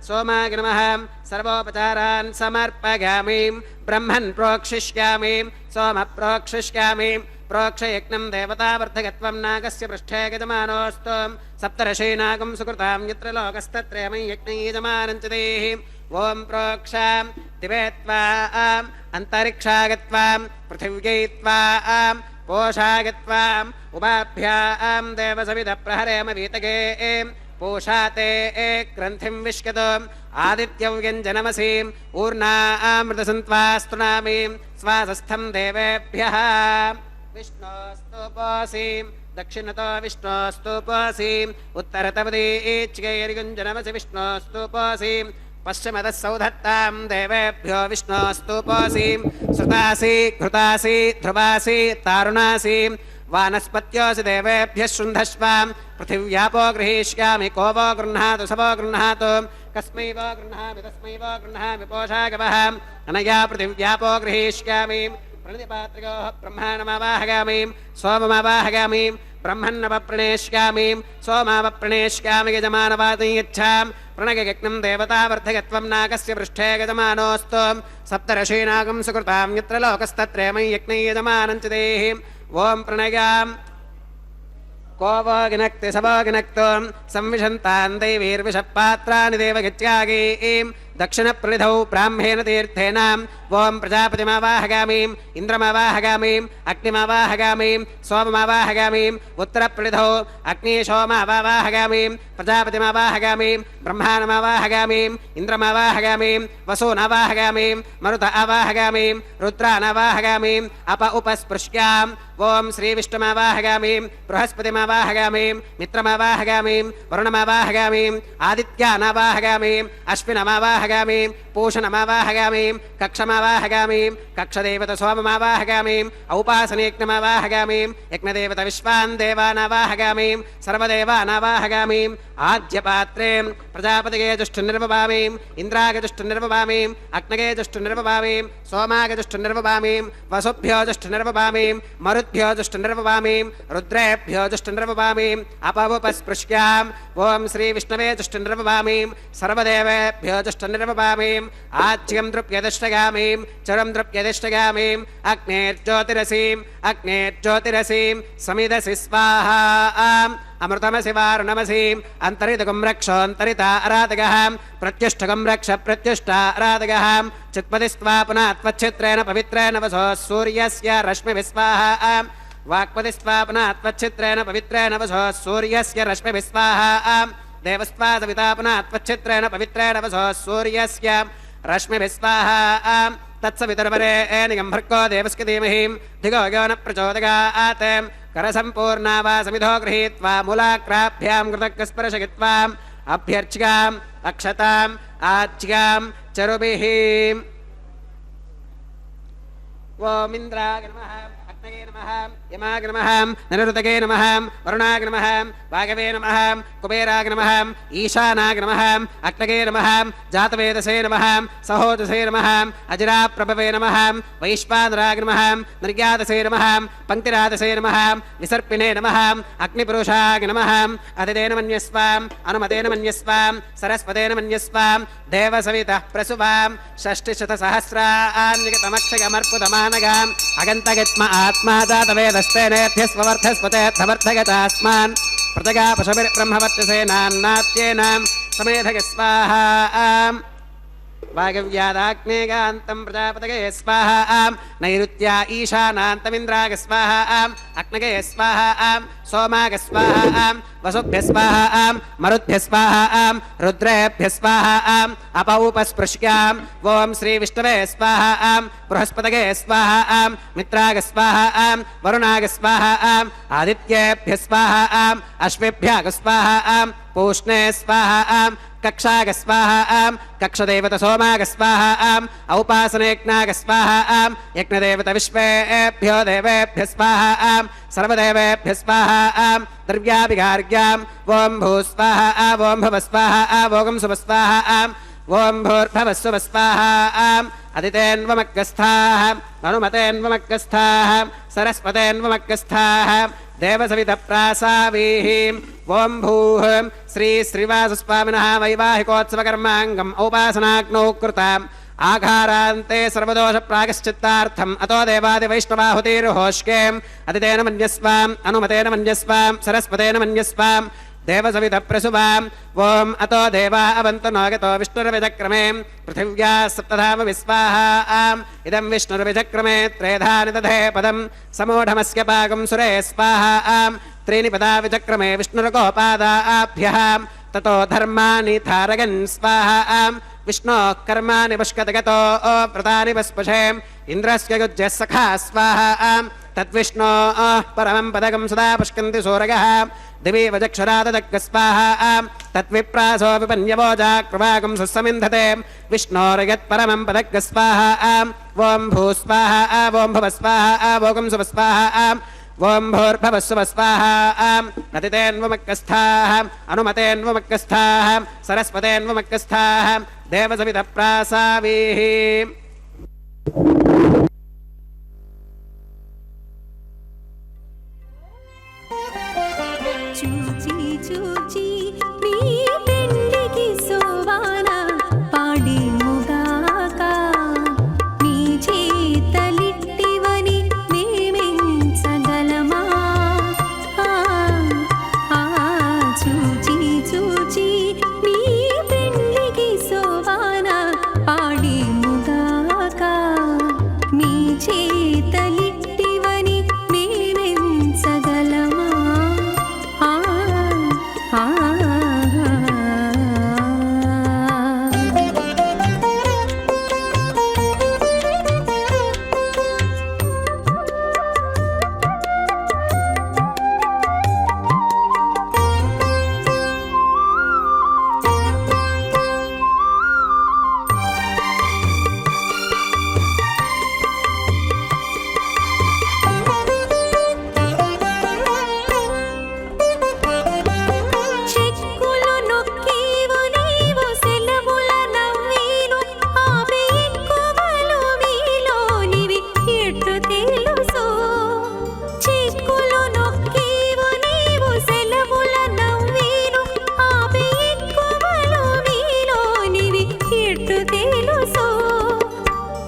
सोमाय नमः सर्वोपचारान् समर्पयामि ब्रह्मन् प्रोक्षिष्यामि सोम प्रोक्षिष्यामि प्रोक्षयज्ञं देवतावर्धकत्वं नागस्य पृष्ठे यजमानोऽस्तु सप्तर्षीनागं सुकृतां यत्र लोकस्तत्रयमं यज्ञं यजमानं च देहि ॐ प्रोक्षां दिवे त्वाम् अन्तरिक्षागत्वां पृथिव्यै त्वां पोषागत्वाम् उपाभ्यां देवसवितप्रहरेम वीतगे पोषाते ग्रन्थिं विश्यतुम् आदित्यव्यञ्जनमसीम् ऊर्णामृतसन्त्वास्तुनामि स्वासस्थं देवेभ्यः विष्णोस्तुपोऽसीं दक्षिणतो विष्णोस्तुपोऽसीम् उत्तरतपदीच्यैर्युञ्जनमसि विष्णोस्तुपोऽसीं पश्चिमतः सौधत्तां देवेभ्यो विष्णोस्तुपोऽसीं श्रुतासि घृतासि ध्रुवासि तारुणासि वानस्पत्योऽसि देवेभ्यः शृन्धस्वां पृथिव्यापो गृहीष्यामि को वो गृह्णातु स वो गृह्णातु कस्मै वो गृह्णामि तस्मै वो गृह्णामि पोषागवः अनया पृथिव्यापो गृहीष्यामि प्रणिपात्रियोः ब्रह्माणमावाहयामि सोममावाहयामि ब्रह्मन्नवप्रणेष्यामि सोमावप्रणेष्यामि यजमानवादं यच्छां प्रणगयज्ञं देवतावर्धकत्वं नागस्य पृष्ठे यजमानोऽस्तु सप्तर्षीनागं सुकृतां यत्र लोकस्तत्रयमं यज्ञं यजमानं च देहि ॐ प्रणयां को वो गिनक्ति स वो गिनक्तुं संविशन्तान् दैवीर्विषपात्राणि देवगत्यागीं दक्षिणप्रलिधौ ब्राह्मेण तीर्थेन ॐ प्रजापतिमावाहयामि इन्द्रमावाहयामि अग्निमावाहयामि सोममावाहयामि उत्तरप्रलिधौ अग्निशोमावाहयामि प्रजापतिमावाहयामि ब्रह्माणमावाहयामि इन्द्रमावाहयामि वसूनावाहयामि मरुत आवाहयामि रुद्रानावाहयामि अप उपस्पृश्याम् ॐ श्रीविष्णुमावाहयामि बृहस्पतिमावाहयामि मित्रमावाहयामि वरुणमावाहयामि आदित्यानावाहयामि अश्विनमावाहयामि पूषणमावाहयामि कक्षमावाहयामि कक्षदेवत सोममावाहयामि औपासनेयज्ञमावाहयामि यज्ञदेवत विश्वान् देवानावाहयामि सर्वदेवानावाहयामि आद्यपात्रे प्रजापतिगे जुष्टुर्निर्वपामि इन्द्रागे जुष्टुर्निर्वपामि अग्नगे जुष्टुर्निर्वपामि सोमागे जुष्टुर्निर्वपामि वसुभ्यो जुष्टुर्निर्वपामि मरुद्भ्यो जुष्टुर्निर्वपामि रुद्रेभ्यो जुष्टुर्निर्वपामि अपवुपस्पृश्याम् ॐ श्रीविष्णवे जुष्टुर्निर्वपामि सर्वदेवेभ्यो जुष्टुर्निर्वपामि आज्यं द्रुप्यधिष्ठयामि चरं द्रुप्यधिष्ठयामि अग्नेर्ज्योतिरसीं समिदसि स्वाहा अमृतमसि वारुणमसि अन्तरितगं रक्षोऽन्तरिता अराधगः प्रत्युष्ठगं रक्ष प्रत्युष्टा अराधगः चित्पदि स्वा पुनः त्वच्छित्रेण पवित्रेण वसो सूर्यस्य रश्मिभिः स्वाहा वाक्पदि स्वा पुनः त्वच्छित्रेण पवित्रेण वसो सूर्यस्य रश्मिभिः स्वाहा देवस्त्वा सविता पुनः त्वच्छित्रेण पवित्रेण वसो सूर्यस्य रश्मिभिः स्वाहा तत्सवितुर्वरेण्यं भर्गो देवस्य धीमहि धियो यो न प्रचोदयात् करसम्पूर्णा वा समिधो गृहीत्वा मूलाग्राभ्यां कृतज्ञस्पर्शयित्वाम् अभ्यर्च्याम् अक्षताम् आज्यां चरुभिः ॐ इन्द्राय नमः యమాగ నమః నిరుతగే నమః వరుణాగ నమః వాగవే నమః కుబేరాగ నమః ఈశానాగ నమః అగ్నగే నమః జాతవేదసే నమః సహోదసే నమః అజిరాప్రభవే నమః వైశ్వానరాగ నమః నిర్యాదసే నమః పంక్తిరాదసే నమః విసర్పిణే నమః అగ్నిపురుషాగ నమః అతిదేన మన్యస్వాం అనుమతేన మన్యస్వాం సరస్వతేన మన్యస్వాం దేవసవితః ప్రసువాం షష్టిశతసహస్రాన్నిగతమక్షగమర్పుతమానగాం అగంతగత్మ ఆత్మా జాతవేదస్తేనేభ్యస్వవర్ధస్వతేర్థవర్ధగతాస్మాన్ ప్రజగా పశుభిర్బ్రహ్మవర్చసేనాన్నాత్యేనాం సమేధగ స్వాహా వాగవ్యాదాగ్నేగాంతం ప్రజాపతగే స్వాహా నైరుత్యా ఈశానాంతమింద్రాగ స్వాహా అగ్నగే స్వాహా సోమాగ స్వాహా వసుభ్య స్వాహా మరుద్భ్య స్వాహా రుద్రేభ్య స్వాహా అపౌపస్పృశ్యాం ఓం శ్రీ విష్ణవే స్వాహా బృహస్పతగే స్వాహా మిత్రాగ స్వాహా వరుణాగ స్వాహా ఆదిత్యేభ్య స్వాహా అశ్వేభ్యాగ స్వాహా పూష్ణే స్వాహా కక్షాగ స్వాహా కక్షదేవత సోమాగ స్వాహా ఔపాసనేజ్ఞాగ స్వాహా యజ్ఞదేవత విశ్వేభ్యో దేవేభ్య స్వాహా సర్వదేవేభ్య స్వాహా ద్రవ్యాభిగార్గ్యాం ఓం భూ స్వాహా ఓం భవ స్వాహా ఓం శుభ స్వాహా ఓం భూర్భవస్సువ స్వాహా అదితేన్వమగ్గస్థాః అనుమతేన్వమగ్గస్థాః సరస్వతేన్వమగ్గస్థాః దేవసవిత ప్రాసావీః ఓం భూః శ్రీ శ్రీవాసస్వామినః వైవాహికోత్సవకర్మాంగం ఔపాసనాగ్నౌ కృతాం ఆఘారాంతే సర్వదోష ప్రాగశ్చిత్తార్థం అతో దేవాది వైష్ణవాహుతిర్హోష్కేం అతితేన మన్యస్వాం అనుమతేన మన్యస్వాం సరస్వతేన మన్యస్వాం దేవసవిత ప్రసువాం ఓం అతో దేవా అవంతు నాగతో విష్ణుర్విజక్రమే పృథివ్యా సప్తధామ విస్వాహా ఇదం విష్ణుర్విజక్రమే త్రేధాని దధే పదం సమూఢమస్య పాకం సురే స్వాహా త్రీని పదా విచక్రమే విష్ణుర్గోపాదాభ్యః తతో ధర్మాని ధారగన్ స్వాహా విష్ణోః కర్మాణి పుష్కతగతో వ్రతాని పస్పశేం ఇంద్రస్య యుజ్యः సఖా స్వాహా తద్విష్ణోః పరమం పదకం సదా పుష్కంతి సూరగः దివి వజక్షరాదదగ్గ స్వాహా తద్విప్రాసో విపన్యవోజాకృవాగం సుస్సమింధతే విష్ణోర్యత్పరమం పదగ్గ స్వాహా ఓం భూ స్వాహా ఓం భవ స్వాహా ఓం శుభ స్వాహా ఓం భూర్భవస్సువ స్వాహా అతితేన్వమగ్గస్థాః అనుమతేన్వమగ్గస్థాః సరస్వతేన్వమగ్గస్థాః దేవసవిత ప్రాసావీః చూచి చూచి మీ పెండికి సోవాన పాడి ముగాక నీ చేతలిట్టివని మేమెంచగలమా చూచి చూచి మీ పెండికి సోవాన పాడి ముగాక నీ చేతలిట్టివని మేమెంచగలమా చెక్కులు నొక్కేవు నీవు సెలవుల నవ్వేలు ఆపే ఎక్కువలు మీలోనివి ఎట్లు తెలుసు చెక్కులు నొక్కేవు నీవు సెలవుల నవ్వేలు ఆపే ఎక్కువలు మీలోనివి ఎట్లు తెలుసు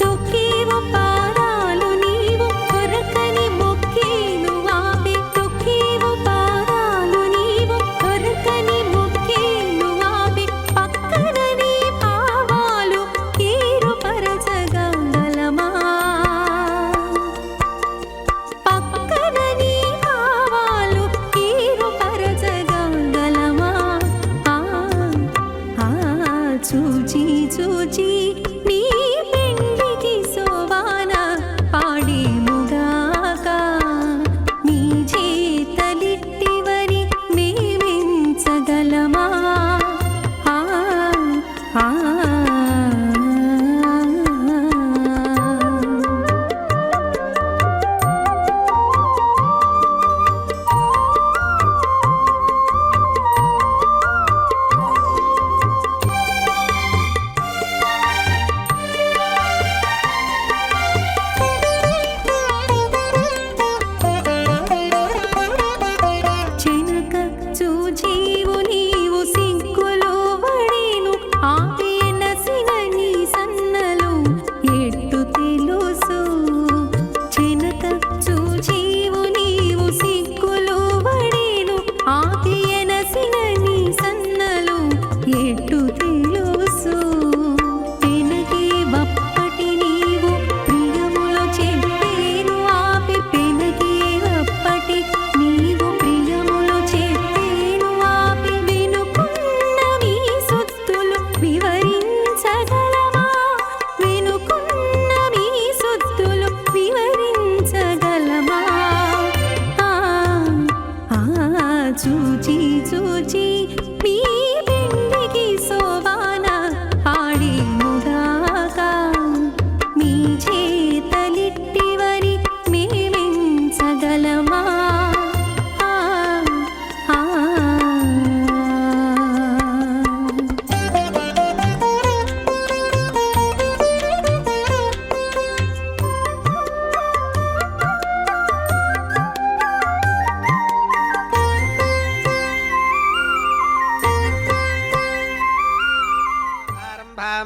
తొక్కేవు పాదాలు నీవు కొరకని మొక్కేను ఆపే తొక్కేవు పాదాలు నీవు కొరకని మొక్కేను ఆపే పక్కన నీ భావాలు ఏరుపరచగలమా పక్కన నీ భావాలు ఏరుపరచగలమా చూచి చూచి నీ పెండికి సోవాన పాడి ముగాక నీ చేతలిట్టివని మేమెంచగలమా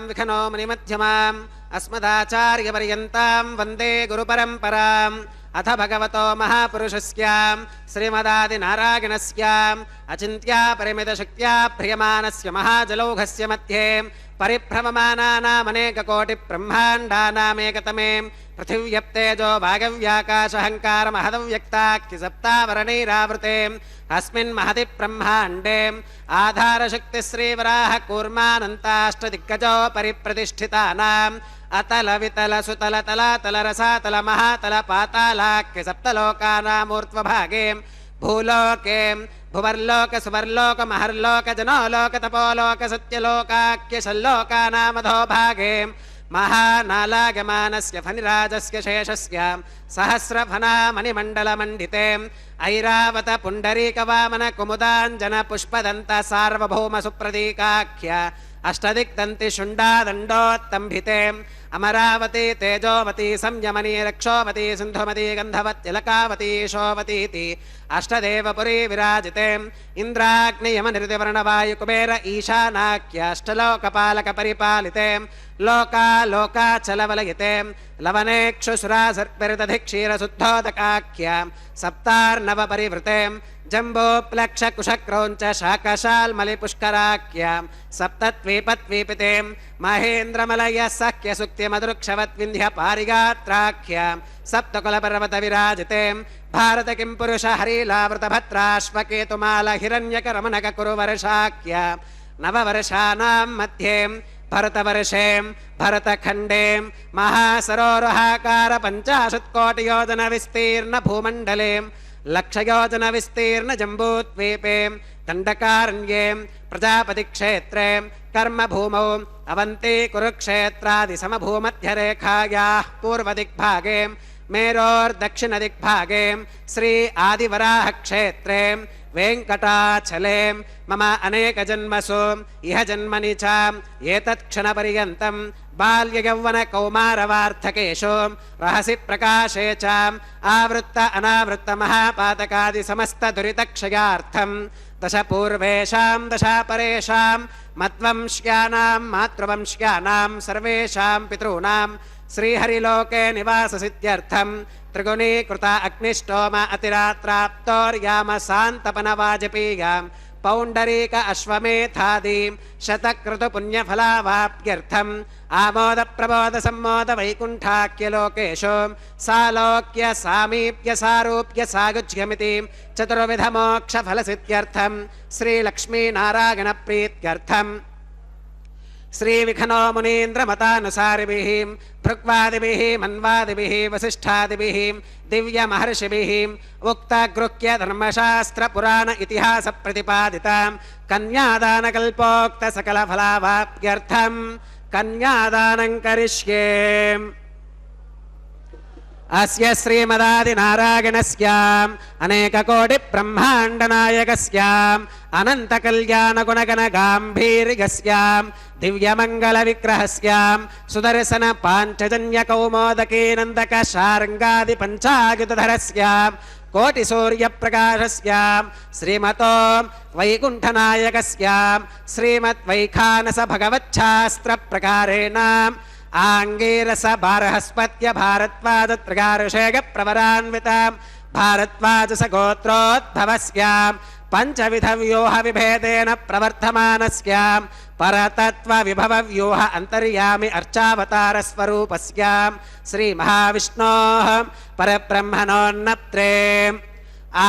विखनो मुनिमध्यमाम् अस्मदाचार्यपर्यन्तां वन्दे गुरुपरम्पराम् अथ भगवतो महापुरुषस्यां श्रीमदादिनारायणस्याम् अचिन्त्या परिमितशक्त्या प्रियमाणस्य महाजलौघस्य मध्ये परिभ्रममानानामनेककोटिब्रह्माण्डानामेकतमे पृथिव्यप्तेजो भागव्याकाशहङ्कारमहदव्यक्ताख्यसप्तावरणैरावृते अस्मिन् महति ब्रह्माण्डे आधारशक्तिश्रीवराह कूर्मानन्ताष्टदिग्गजो परिप्रतिष्ठितानाम् अतल वितल सुतल तलातल रसातल महातल पातालाख्य सप्तलोकानामूर्ध्वभागे भूलोके भुवर्लोक सुवर्लोक महर्लोक जनोलोक तपोलोक सत्यलोकाख्य षल्लोकानामधोभागे महानालागमानस्य फणिराजस्य शेषस्य सहस्रफना मणिमण्डलमण्डिते ऐरावत पुण्डरीकवामन कुमुदाञ्जन पुष्पदन्त सार्वभौम सुप्रतीकाख्य अष्टदिक्दन्ति शुण्डादण्डोत्तम्भिते अमरावती तेजोवती संयमनी रक्षोवती सिन्धुमती गन्धवत्यलकावती शोवतीति अष्टदेवपुरी विराजिते इन्द्राग्नियमनिर्दिवर्णवायुकुबेर ईशानाख्य अष्टलोकपालकपरिपालिते लोकालोकाचलवलयिते लवनेक्षुसुरासर्पिर्दधिक्षीरशुद्धोदकाख्य सप्तार्णवपरिवृते जम्बोप्लक्षकुशक्रौञ्च शाकशाल्मलिपुष्कराख्य सप्तद्वीपद्वीपिते महेन्द्रमलयः सख्यसुक्तिमधुरुक्षवद्विन्ध्यपारिगात्राख्य सप्तकुलपर्वतविराजिते भारत किं पुरुष हरीलावृतभद्राश्वकेतुमाल हिरण्यकरमणककुरुवर्षाख्य नववर्षाणां मध्ये भरतवर्षे भरतखण्डे महासरोरुहाकार 50 कोटियोजन विस्तीर्ण भूमण्डले लक्षयोजन विस्तीर्ण जम्बूद्वीपे दण्डकारण्ये प्रजापतिक्षेत्रे कर्मभूमौ अवन्ती कुरुक्षेत्रादिसमभूमध्यरेखायाः पूर्वदिग्भागे मेरोर्दक्षिणदिग्भागे श्री आदिवराहक्षेत्रे वेङ्कटाचले मम अनेकजन्मसु इह जन्मनि च एतत्क्षणपर्यन्तं बाल्ययौवनकौमारवार्थकेषु रहसि प्रकाशे च आवृत्त अनावृत्त महापातकादि समस्त दुरितक्षयार्थं दश पूर्वेषां दशापरेषां मद्वंश्यानां मातृवंश्यानां सर्वेषां पितॄणां श्रीहरिलोके निवाससिद्ध्यर्थं त्रिगुणीकृत अग्निष्टोम अतिरात्राप्तोर्याम शान्तपनवाजपेयां पौण्डरीक अश्वमेधादि शतक्रतुपुण्यफलावाप्त्यर्थम् आमोदप्रबोध सम्मोद वैकुण्ठाख्यलोकेषु सालोक्य सामीप्य सारूप्य सायुज्यमिति चतुर्विधमोक्षफलसिद्ध्यर्थं श्रीलक्ष्मीनारायणप्रीत्यर्थं श्रीविखनो मुनीन्द्रमतानुसारिभिः भृग्वादिभिः मन्वादिभिः वसिष्ठादिभिः दिव्यमहर्षिभिः उक्तगृह्य धर्मशास्त्रपुराण इतिहासप्रतिपादितां कन्यादानकल्पोक्तसकलफलावाप्त्यर्थं कन्यादानं करिष्ये। अस्य श्रीमदादिनारायणस्याम् अनेककोटिब्रह्माण्डनायकस्याम् अनन्तकल्याणगुणगणगाम्भीर्यस्याम् दिव्यमङ्गलविग्रहस्याम् सुदर्शन पाञ्चजन्यकौमोदकीनन्दकशार्ङ्गादिपञ्चायुधधरस्याम् कोटिसूर्यप्रकाशस्याम् श्रीमतो वैकुण्ठनायकस्याम् श्रीमद्वैखानस भगवच्छास्त्रप्रकारेण आङ्गीरस बारहस्पत्य भारद्वाज त्रिगारुषेग प्रवरान्वितां भारद्वाजस गोत्रोद्भवस्यां पञ्चविध व्यूह विभेदेन प्रवर्धमानस्यां परतत्व विभव व्यूह अन्तर्यामि अर्चावतार स्वरूपस्यां श्री महाविष्णोः परब्रह्मणोन्नत्रे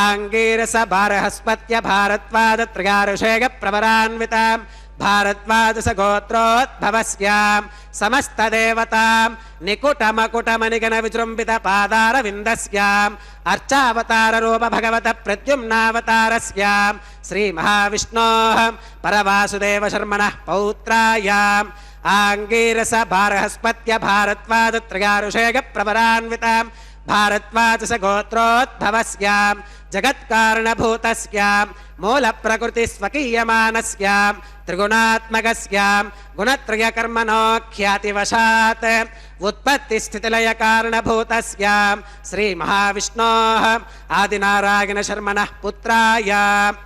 आङ्गीरस बारहस्पत्य भारद्वाज त्रिगारुषेग प्रवरान्वितां भारद्वाजस गोत्रोद्भवस्यां समस्तदेवतां निकुटमकुटमनिगण विजृम्भित पादारविन्दस्याम् अर्चावतार रूप भगवत प्रद्युम्नावतारस्यां श्री महाविष्णोः परवासुदेव शर्मणः पौत्रायाम् आङ्गीरस बारहस्पत्य भारद्वाज त्रिगारुषेग प्रवरान्वितां भारद्वाजस गोत्रोद्भवस्यां जगत्कारणभूतस्यां मूलप्रकृतिस्वकीयमानस्यां त्रिगुणात्मकस्यां गुणत्रयकर्मणो ख्यातिवशात् उत्पत्तिस्थितिलयकारणभूतस्यां श्रीमहाविष्णोः आदिनारायणशर्मणः पुत्रायाम्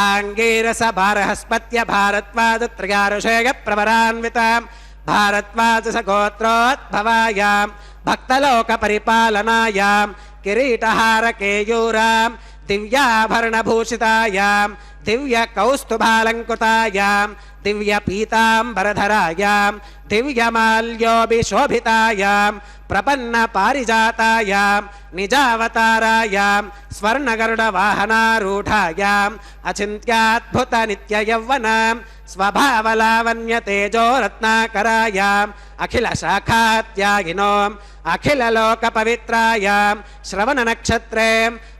आङ्गीरस बारहस्पत्य भारद्वाज त्रिगारुषेग प्रवरान्वितां भारद्वाजसगोत्रोद्भवायां भक्तलोकपरिपालनायां किरीटहारकेयूरां दिव्याभरणभूषितायां दिव्यकौस्तुभालङ्कृतायां दिव्यपीताम्बरधरायां दिव्यमाल्योऽभिशोभितायां प्रपन्नपारिजातायां निजावतारायां स्वर्णगरुडवाहनारूढायाम् अचिन्त्याद्भुतनित्ययौवनां स्वभावलावण्यतेजोरत्नाकरायाम् अखिलशाखात्यागिनोम् अखिललोकपवित्रायां श्रवणनक्षत्रे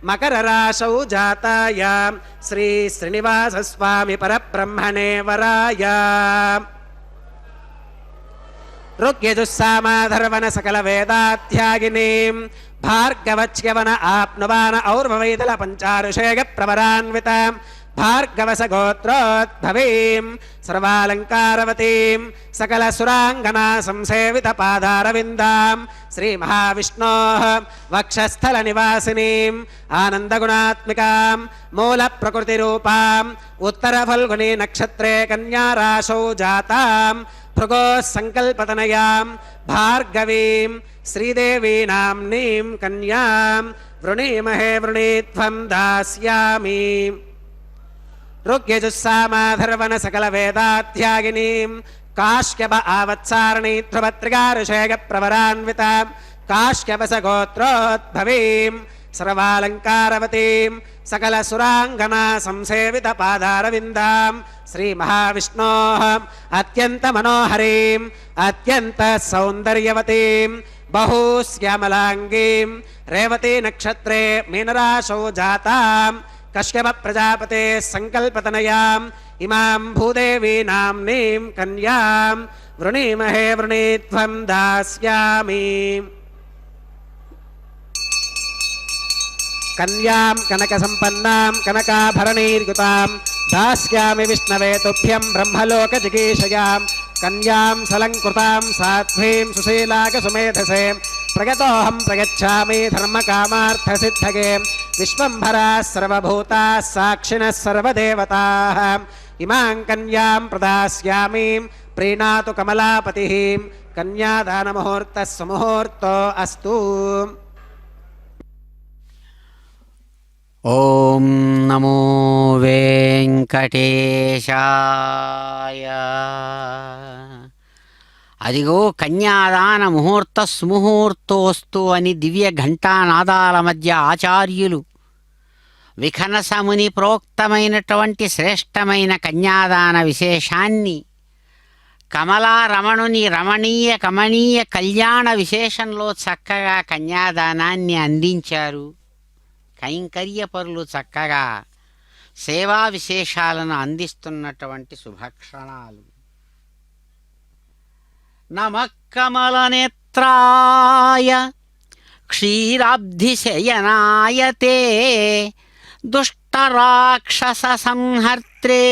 मकरराशौ जातायां श्रीश्रीनिवासस्वामि परब्रह्मणे वराय ऋग्यजुस्सामाधर्वण सकलवेदाध्यागिनीं भार्गवच्यवन आप्नुवान और्ववैदल पञ्चारुषेयप्रवरान्वितां भार्गवसगोत्रोद्भवीं सर्वालङ्कारवतीं सकलसुराङ्गना संसेवितपादारविन्दां श्रीमहाविष्णोः वक्षस्थलनिवासिनीम् आनन्दगुणात्मिकां मूलप्रकृतिरूपाम् उत्तरफल्गुनी नक्षत्रे कन्याराशौ जातां भृगोः सङ्कल्पतनयां भार्गवीं श्रीदेवी नाम्नीं कन्यां वृणीमहे वृणीत्वं दास्यामि ऋग्यजुस्सामाधर्वण सकलवेदाध्यागिनीं काश्यप आवत्सारणी ध्रुवत्रिगारुषेयप्रवरान्वितां काश्यपसगोत्रोद्भवीं सर्वालङ्कारवतीं सकलसुराङ्गना संसेवितपादारविन्दां श्रीमहाविष्णोः अत्यन्तमनोहरीं अत्यन्तसौन्दर्यवतीं बहुश्यामलाङ्गीं रेवती नक्षत्रे मीनराशौ जातां कश्यप प्रजापते सङ्कल्पतनयाम् इमां भूदेवी नाम्नीं कन्यां वृणीमहे वृणीत्वं दास्यामि कन्यां कनकसम्पन्नां कनकाभरणैर्युतां दास्यामि विष्णवे तुभ्यं ब्रह्मलोकजिगीषयां कन्यां सलङ्कृतां साध्वीं सुशीलाकसुमेधसे प्रगतोऽहं प्रगच्छामि धर्मकामार्थसिद्धये विश्वम्भराः सर्वभूताः साक्षिणः सर्वदेवताः इमां कन्यां प्रदास्यामि प्रीणातु कमलापतिः कन्यादानमुहूर्तः सुमुहूर्तो अस्तु ఓం నమో వెంకటేశాయ. అదిగో కన్యాదాన ముహూర్త సుముహూర్తోస్తు అని దివ్య ఘంటానాదాల మధ్య ఆచార్యులు విఖనసముని ప్రోక్తమైనటువంటి శ్రేష్టమైన కన్యాదాన విశేషాన్ని కమలారమణుని రమణీయ కమనీయ కళ్యాణ విశేషంలో చక్కగా కన్యాదానాన్ని అందించారు. కైంకర్యపరులు చక్కగా సేవా విశేషాలను అందిస్తున్నటువంటి శుభక్షణాలు. నమః కమలనేత్రాయ క్షీరాబ్ధిశయనాయ తే దుష్టరాక్షస సంహర్త్రే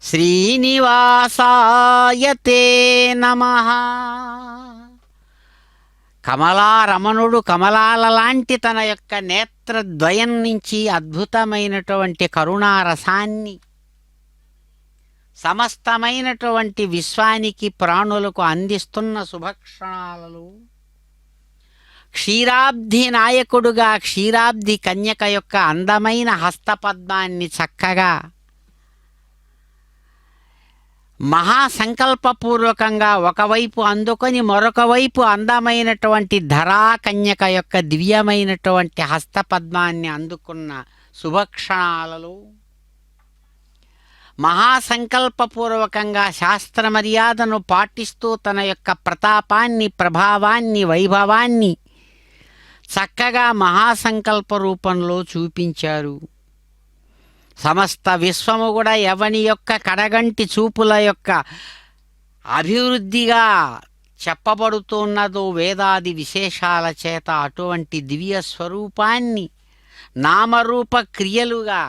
శ్రీనివాసాయ తే నమః. కమలారమణుడు కమలాల లాంటి తన యొక్క నేత్రద్వయం నుంచి అద్భుతమైనటువంటి కరుణారసాన్ని సమస్తమైనటువంటి విశ్వానికి ప్రాణులకు అందిస్తున్న శుభక్షణాలలో క్షీరాబ్ది నాయకుడుగా క్షీరాబ్ది కన్యక యొక్క అందమైన హస్తపద్మాన్ని చక్కగా మహాసంకల్పపూర్వకంగా ఒకవైపు అందుకొని మరొక వైపు అందమైనటువంటి ధరాకన్యక యొక్క దివ్యమైనటువంటి హస్తపద్మాన్ని అందుకున్న శుభక్షణాలలో మహాసంకల్పపూర్వకంగా శాస్త్ర మర్యాదను పాటిస్తూ తన యొక్క ప్రతాపాన్ని ప్రభావాన్ని వైభవాన్ని చక్కగా మహాసంకల్ప రూపంలో చూపించారు. సమస్త విశ్వము కూడా ఎవని యొక్క కడగంటి చూపుల యొక్క అభివృద్ధిగా చెప్పబడుతున్నదో వేదాది విశేషాల చేత అటువంటి దివ్య స్వరూపాన్ని నామరూప క్రియలుగా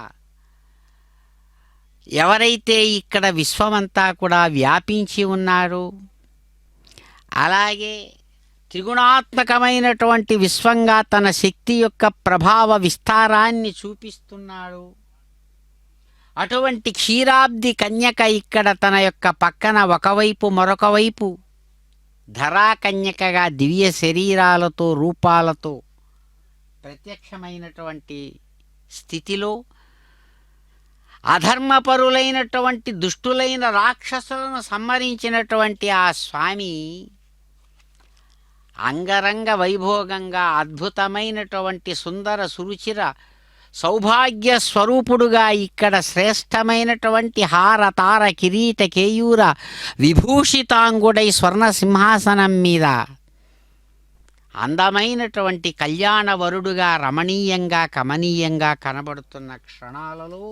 ఎవరైతే ఇక్కడ విశ్వమంతా కూడా వ్యాపించి ఉన్నారో అలాగే త్రిగుణాత్మకమైనటువంటి విశ్వంగా తన శక్తి యొక్క ప్రభావ విస్తారాన్ని చూపిస్తున్నాడు. అటువంటి క్షీరాబ్ది కన్యక ఇక్కడ తన యొక్క పక్కన ఒకవైపు మరొక వైపు ధరాకన్యకగా దివ్య శరీరాలతో రూపాలతో ప్రత్యక్షమైనటువంటి స్థితిలో అధర్మపరులైనటువంటి దుష్టులైన రాక్షసులను సంహరించినటువంటి ఆ స్వామి అంగరంగ వైభోగంగా అద్భుతమైనటువంటి సుందర సురుచిర సౌభాగ్య స్వరూపుడుగా ఇక్కడ శ్రేష్టమైనటువంటి హార తార కిరీట కేయూర విభూషితాంగుడై స్వర్ణ సింహాసనం మీద అందమైనటువంటి కళ్యాణవరుడుగా రమణీయంగా కమనీయంగా కనబడుతున్న క్షణాలలో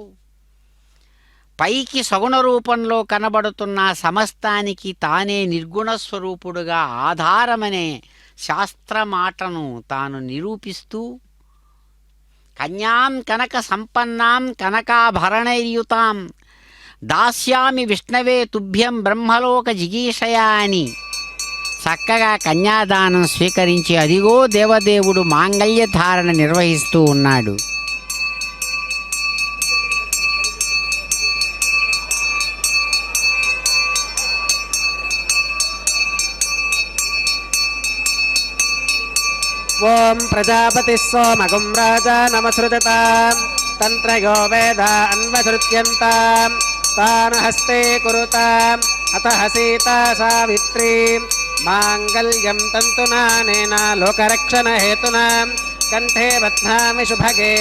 పైకి సగుణ రూపంలో కనబడుతున్న సమస్తానికి తానే నిర్గుణ స్వరూపుడుగా ఆధారమనే శాస్త్రమాటను తాను నిరూపిస్తూ కన్యాం కనక సంపన్నాం కనకాభరణైర్యుతాం దాస్యామి విష్ణవే తుభ్యం బ్రహ్మలోక జిగీషయా అని చక్కగా కన్యాదానం స్వీకరించి అదిగో దేవదేవుడు మాంగళ్య ధారణ నిర్వహిస్తూ ఉన్నాడు. ఓం ప్రజాపతి సోమగుం రాజా నమసృజతాం తంత్రయో వేద అన్వసృత్యంతాం తాన హస్తే కురుతాం అతః సీతా సావిత్రీ మాంగళ్యం తంతునానేన లోకరక్షణ హేతునా కంఠే బధ్నామి శుభగే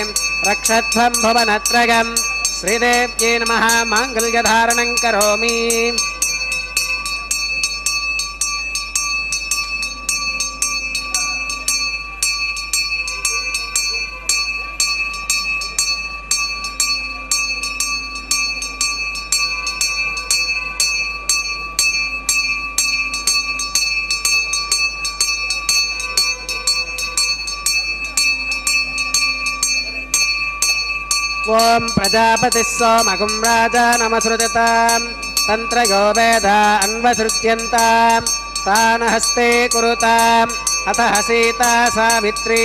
రక్షధ్వం భువనత్రయం శ్రీదేవ్యై నమః మాంగళ్యధారణం కరోమి. ఓం ప్రజాపతి సోమగుం రాజా నమసృజతాం తంత్రయో వేద అన్వసృత్యంతాం తాన హస్తే కురుతాం అతః సీతా సావిత్రీ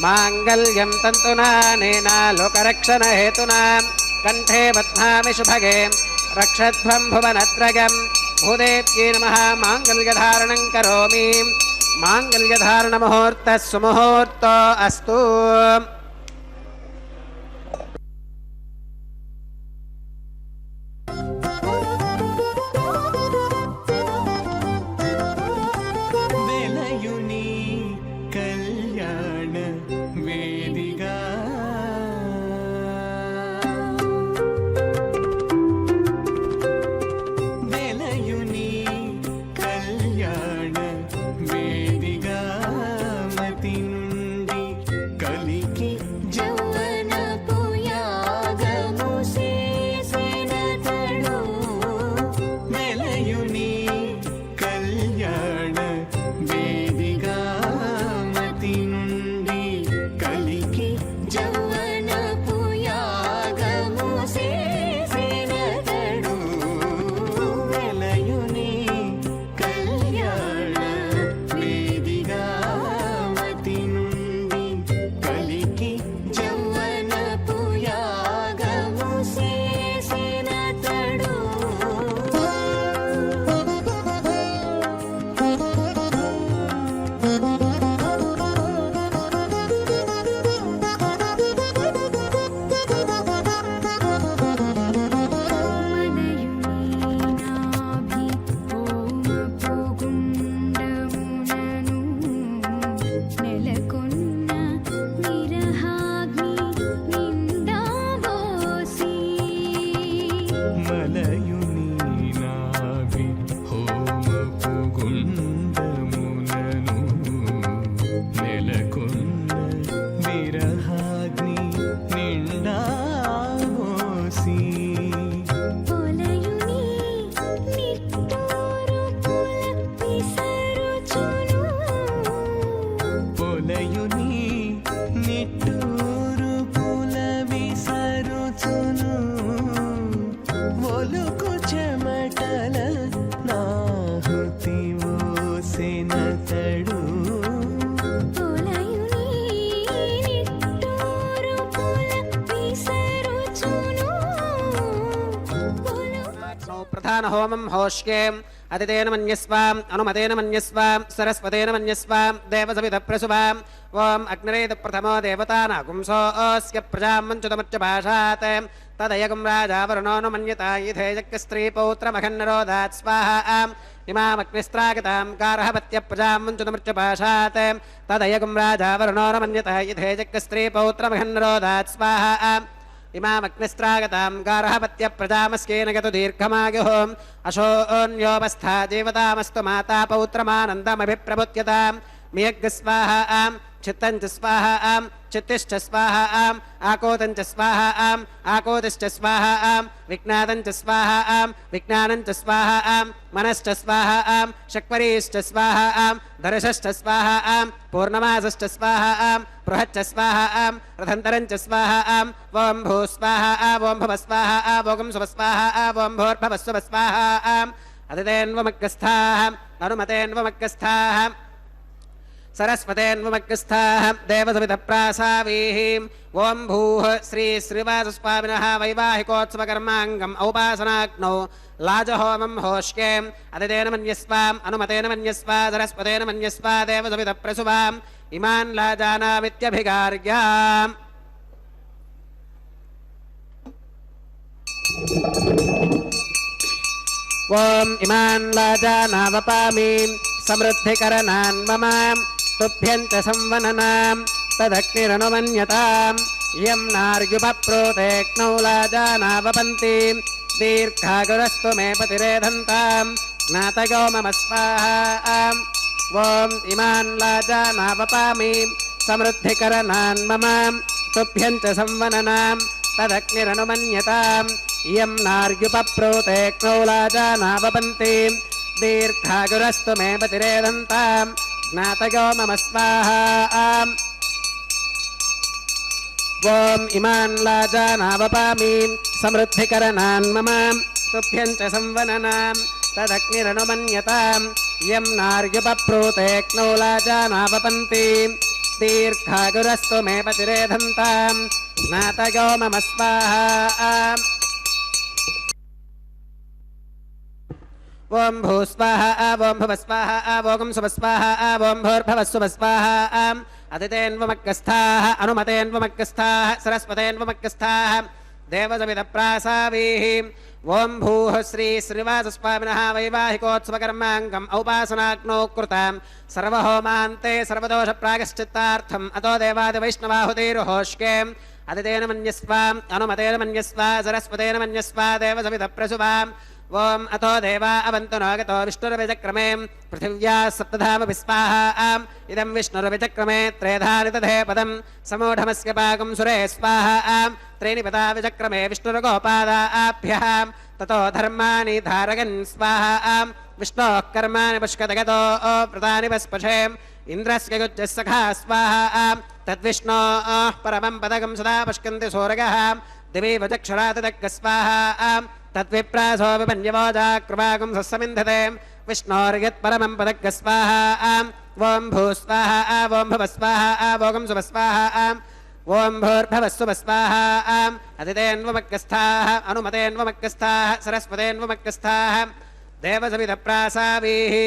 మాంగళ్యం తంతునానేన లోకరక్షణ హేతునా కంఠే బధ్నామి శుభగే రక్షధ్వం భువనత్రయం భూదేవ్యై నమః మాంగళ్యధారణం కరోమి. మాంగళ్యధారణ ముహూర్త సుముహూర్తో అస్తు. ప్రధాన హోమం హోష్కే అతిథేన మన్యస్వాం అనుమతేన మన్యస్వాం సరస్వతేన మన్యస్వాం దేవసవిధప్రసువాం ఓం అగ్నిరేత ప్రథమో దేవతానాగుంసోऽस्य ప్రజాం మంచుతమర్చ భాషాత్ తదయగం రాజావరుణో ను మన్యత యథేజక్య స్త్రీ పౌత్రమఘన్నరోదాత్ స్వాహా ఇమామగ్నిస్త్రాగతాం గార్హపత్య ప్రజాం మంచుతమర్చ భాషాత్ తదయగం రాజావరుణో ను మన్యత యథేజక్య స్త్రీ పౌత్రమఘన్నరోదాత్ స్వాహా ఇమామగ్నిస్త్రాగతాం గార్హపత్య ప్రజామస్కేన గతు దీర్ఘమాయుః అశోన్యోపస్థా జీవతామస్తు మాతా పౌత్రమానందమభిప్రబుధ్యతాం మియగ్గ స్వాహా చిత్తంచ స్వాహా చిత్తిశ్చ స్వాహా ఆకోతంచ స్వాహా ఆకోతిశ్చ స్వాహా విజ్ఞాతంచ స్వాహా విజ్ఞానంచ స్వాహా మనశ్చ స్వాహా శక్వరీశ్చ స్వాహా దర్శశ్చ స్వాహా పూర్ణమాసశ్చ స్వాహా బృహచ్చ స్వాహా రథంతరంచ స్వాహా ఓం భూ స్వాహా ఓం భవ స్వాహా ఓం శుభ స్వాహా ఓం భూర్భవ శుభ స్వాహా అదితేన్వమగ్గస్థాః అనుమతేన్వమగ్గస్థాః सरस्वतेन्वमग्रस्थाः देवसविधप्रासावीः ओं भूः श्री श्रीवासस्वामिनः वैवाहिकोत्सवकर्माङ्गम् औपासनाग्नौ लाजहोमं होष्के अदितेन मन्यस्वाम् अनुमतेन मन्यस्वा सरस्वतेन मन्यस्वा देवसविधप्रसुवाम् इमान् लाजानामित्यभिगार्याम् ओं इमान् लाजानावपामि समृद्धिकरणान् मम तुभ्यञ्च संवननां तदग्निरनुमन्यताम् इयं नार्युपप्रोतेक्नौ लाजानावपन्ति दीर्घागुरस्तु मे पतिरेधन्तां ज्ञातयो मम स्वाहा ॐ इमान् लाजानावपामि समृद्धिकरणान् मम तुभ्यञ्च संवननां तदग्निरनुमन्यताम् इयं नार्युपप्रोतेक्नौ लाजानावपन्ति दीर्घागुरस्तु मे पतिरेधन्तां ज्ञातयो मम स्वाहा ॐ इमान् लाजानावपामि समृद्धिकरणान् मम तुभ्यञ्च संवननां तदग्निरनुमन्यताम् इयं नार्युपप्रोतेक्नौ लाजानावपन्ति दीर्घागुरस्तु मे पतिरेधन्तां ज्ञातयो मम स्वाहा ओं भूस्वाहा ओं भवस्वाहा ओं सुभस्वाहा ओं भूर्भवस्वस्वाहा अदितेन्वमग्रस्थाः अनुमतेन्वमग्रस्थाः सरस्वतेन्वमग्रस्थाः देवसविधप्रासावीः ओं भूः श्री श्रीवासस्वामिनः वैवाहिकोत्सवकर्माङ्गम् औपासनाग्नौ कृतां सर्वहोमान्ते सर्वदोषप्रायश्चित्तार्थम् अतो देवादिवैष्णवाहुतिर्होष्के अदितेन मन्यस्वाम् अनुमतेन मन्यस्वा सरस्वतेन मन्यस्वा देवसविधप्रसुवाम् ओम अतो देवा अवन्तु नागतो विष्णुरविचक्रमे पृथिव्या सप्तधाम विस्वाहा इदं विष्णुरविचक्रमे त्रेधानि तथे पदं समूढमस्य पाकं सुरे स्वाहा त्रीणि पदा विचक्रमे विष्णुरगोपादाभ्यः ततो धर्माणि धारयन् स्वाहा विष्णोः कर्माणि पुष्कतगतो व्रतानि वस्पशे इन्द्रस्य युज्यः सखा स्वाहा तद्विष्णोः परमं पदकं सदा पश्यन्ति सूरगः दिवि वचक्षरातदग्ग स्वाहा तद्विप्रासो विपन्यवोजाकृपागुं सस्समिन्धते विष्णोर्यत्परमं पदग्ग स्वाहा ओं भूस्वाहा ओं भवस्वाहा ओं सुभस्वाहा ओं भूर्भवस्वस्वाहा अदितेन्वमग्रस्थाः अनुमतेन्वमग्रस्थाः सरस्वतेन्वमग्रस्थाः देवसविधप्रासावीः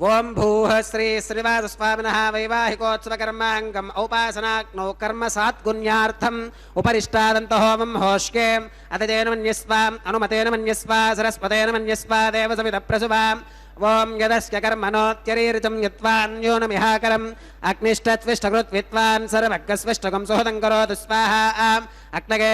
ओं भूः श्री श्रीवासस्वामिनः वैवाहिकोत्सवकर्माङ्गम् औपासनाग्नौ कर्म सात्गुण्यार्थम् उपरिष्टादन्तहोमं होष्के अदितेन मन्यस्वाम् अनुमतेन मन्यस्वा सरस्वतेन मन्यस्वा देवसविधप्रसुवाम् ओं यदस्य कर्मणोत्यरीरिचं यत्वान्योनमिहाकरम् अग्निष्टत्विष्टकृत्वित्वान् सर्वज्ञस्विष्टकं सुहृदं करोतु स्वाहा अग्नगे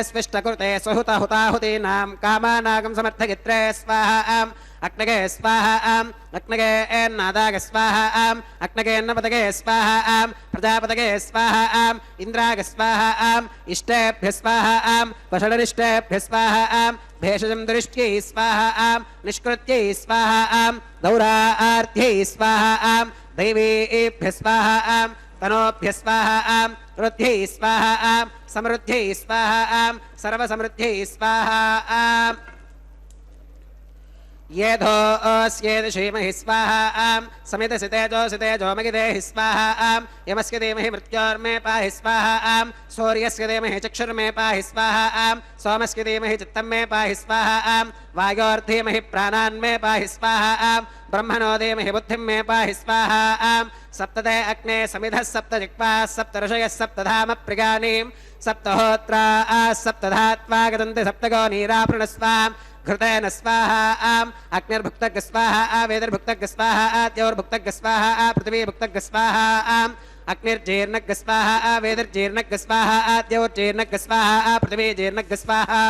स्विष्टकृते सुहुताहुताहुतीनां कामानागं समर्थगित्रे स्वाहा अग्नगे स्वाहा अग्नगे नादाग स्वाहा अग्नगे नपतगे स्वाहा प्रजापतगे स्वाहा इंद्राग स्वाहा इष्टेभ्य स्वाहा वषडनिष्टेभ्य स्वाहा भेषजं दृष्ट्यै स्वाहा निष्कृत्यै स्वाहा दौरार्थ्यै स्वाहा दैवेभ्य स्वाहा तनोभ्य स्वाहा रुद्ध्यै स्वाहा समृद्ध्यै स्वाहा सर्वसमृद्ध्यै स्वाहा येधोऽस्येति श्रीमहि स्वाहा समितसितेजो मगिदेहि स्वाहा यमस्य धीमहि मृत्योर्मे पाहि स्वाहा सूर्यस्य धीमहि चक्षुर्मे पाहि स्वाहा सोमस्य धीमहि चित्तं मे पाहि स्वाहा वायोर्धीमहि प्राणान्मे पाहि स्वाहा ब्रह्मणो धीमहि बुद्धिं मे पाहि स्वाहा सप्तते अग्ने समिधः सप्त जिह्वाः सप्त ऋषयः सप्तधाम प्रियाणीं सप्तहोत्राः सप्तधात्वा गतन्ति सप्तगो नीरापृणस्वा घृतेन स्वाहा अग्निर्भुक्तः स्वाहा वेदिर्भुक्तः स्वाहा द्यौर्भुक्तः स्वाहा पृथिवीभुक्तः स्वाहा अग्निर्जीर्णः स्वाहा वेदिर्जीर्णः स्वाहा द्यौर्जीर्णः स्वाहा पृथिवीजीर्णः स्वाहा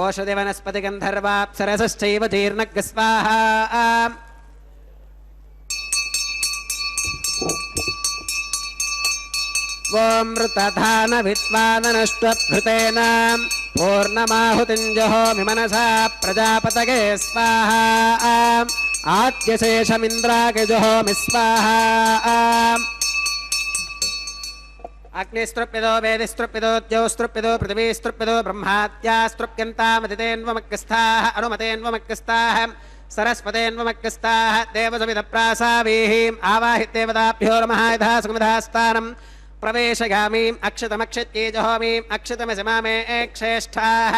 ओषधिवनस्पतिगन्धर्वाप्सरसश्चैव जीर्णः स्वाहा ॐ मृतधान विद्वाननष्ट्वभृतेन पूर्णमाहुतिञ्जहोमि मनसा प्रजापतये स्वाहा आद्यशेषमिन्द्रागजुहोमि स्वाहा अग्निस्तृप्यदो वेदिस्तृप्यदो द्यौस्तृप्यदो पृथिवीस्तृप्यदो ब्रह्माद्यास्तृप्यन्तामदितेन्वमग्रस्ताः अनुमतेन्वमग्रस्ताः सरस्वतेन्वमग्रस्ताः देवसविधप्रासावीहीम् आवाहिदेवताभ्यो नमः यथा सुखमधास्थानम् प्रवेशगामीम् अक्षतमक्षत्येजहोमीम् अक्षतमसमामे श्रेष्ठाः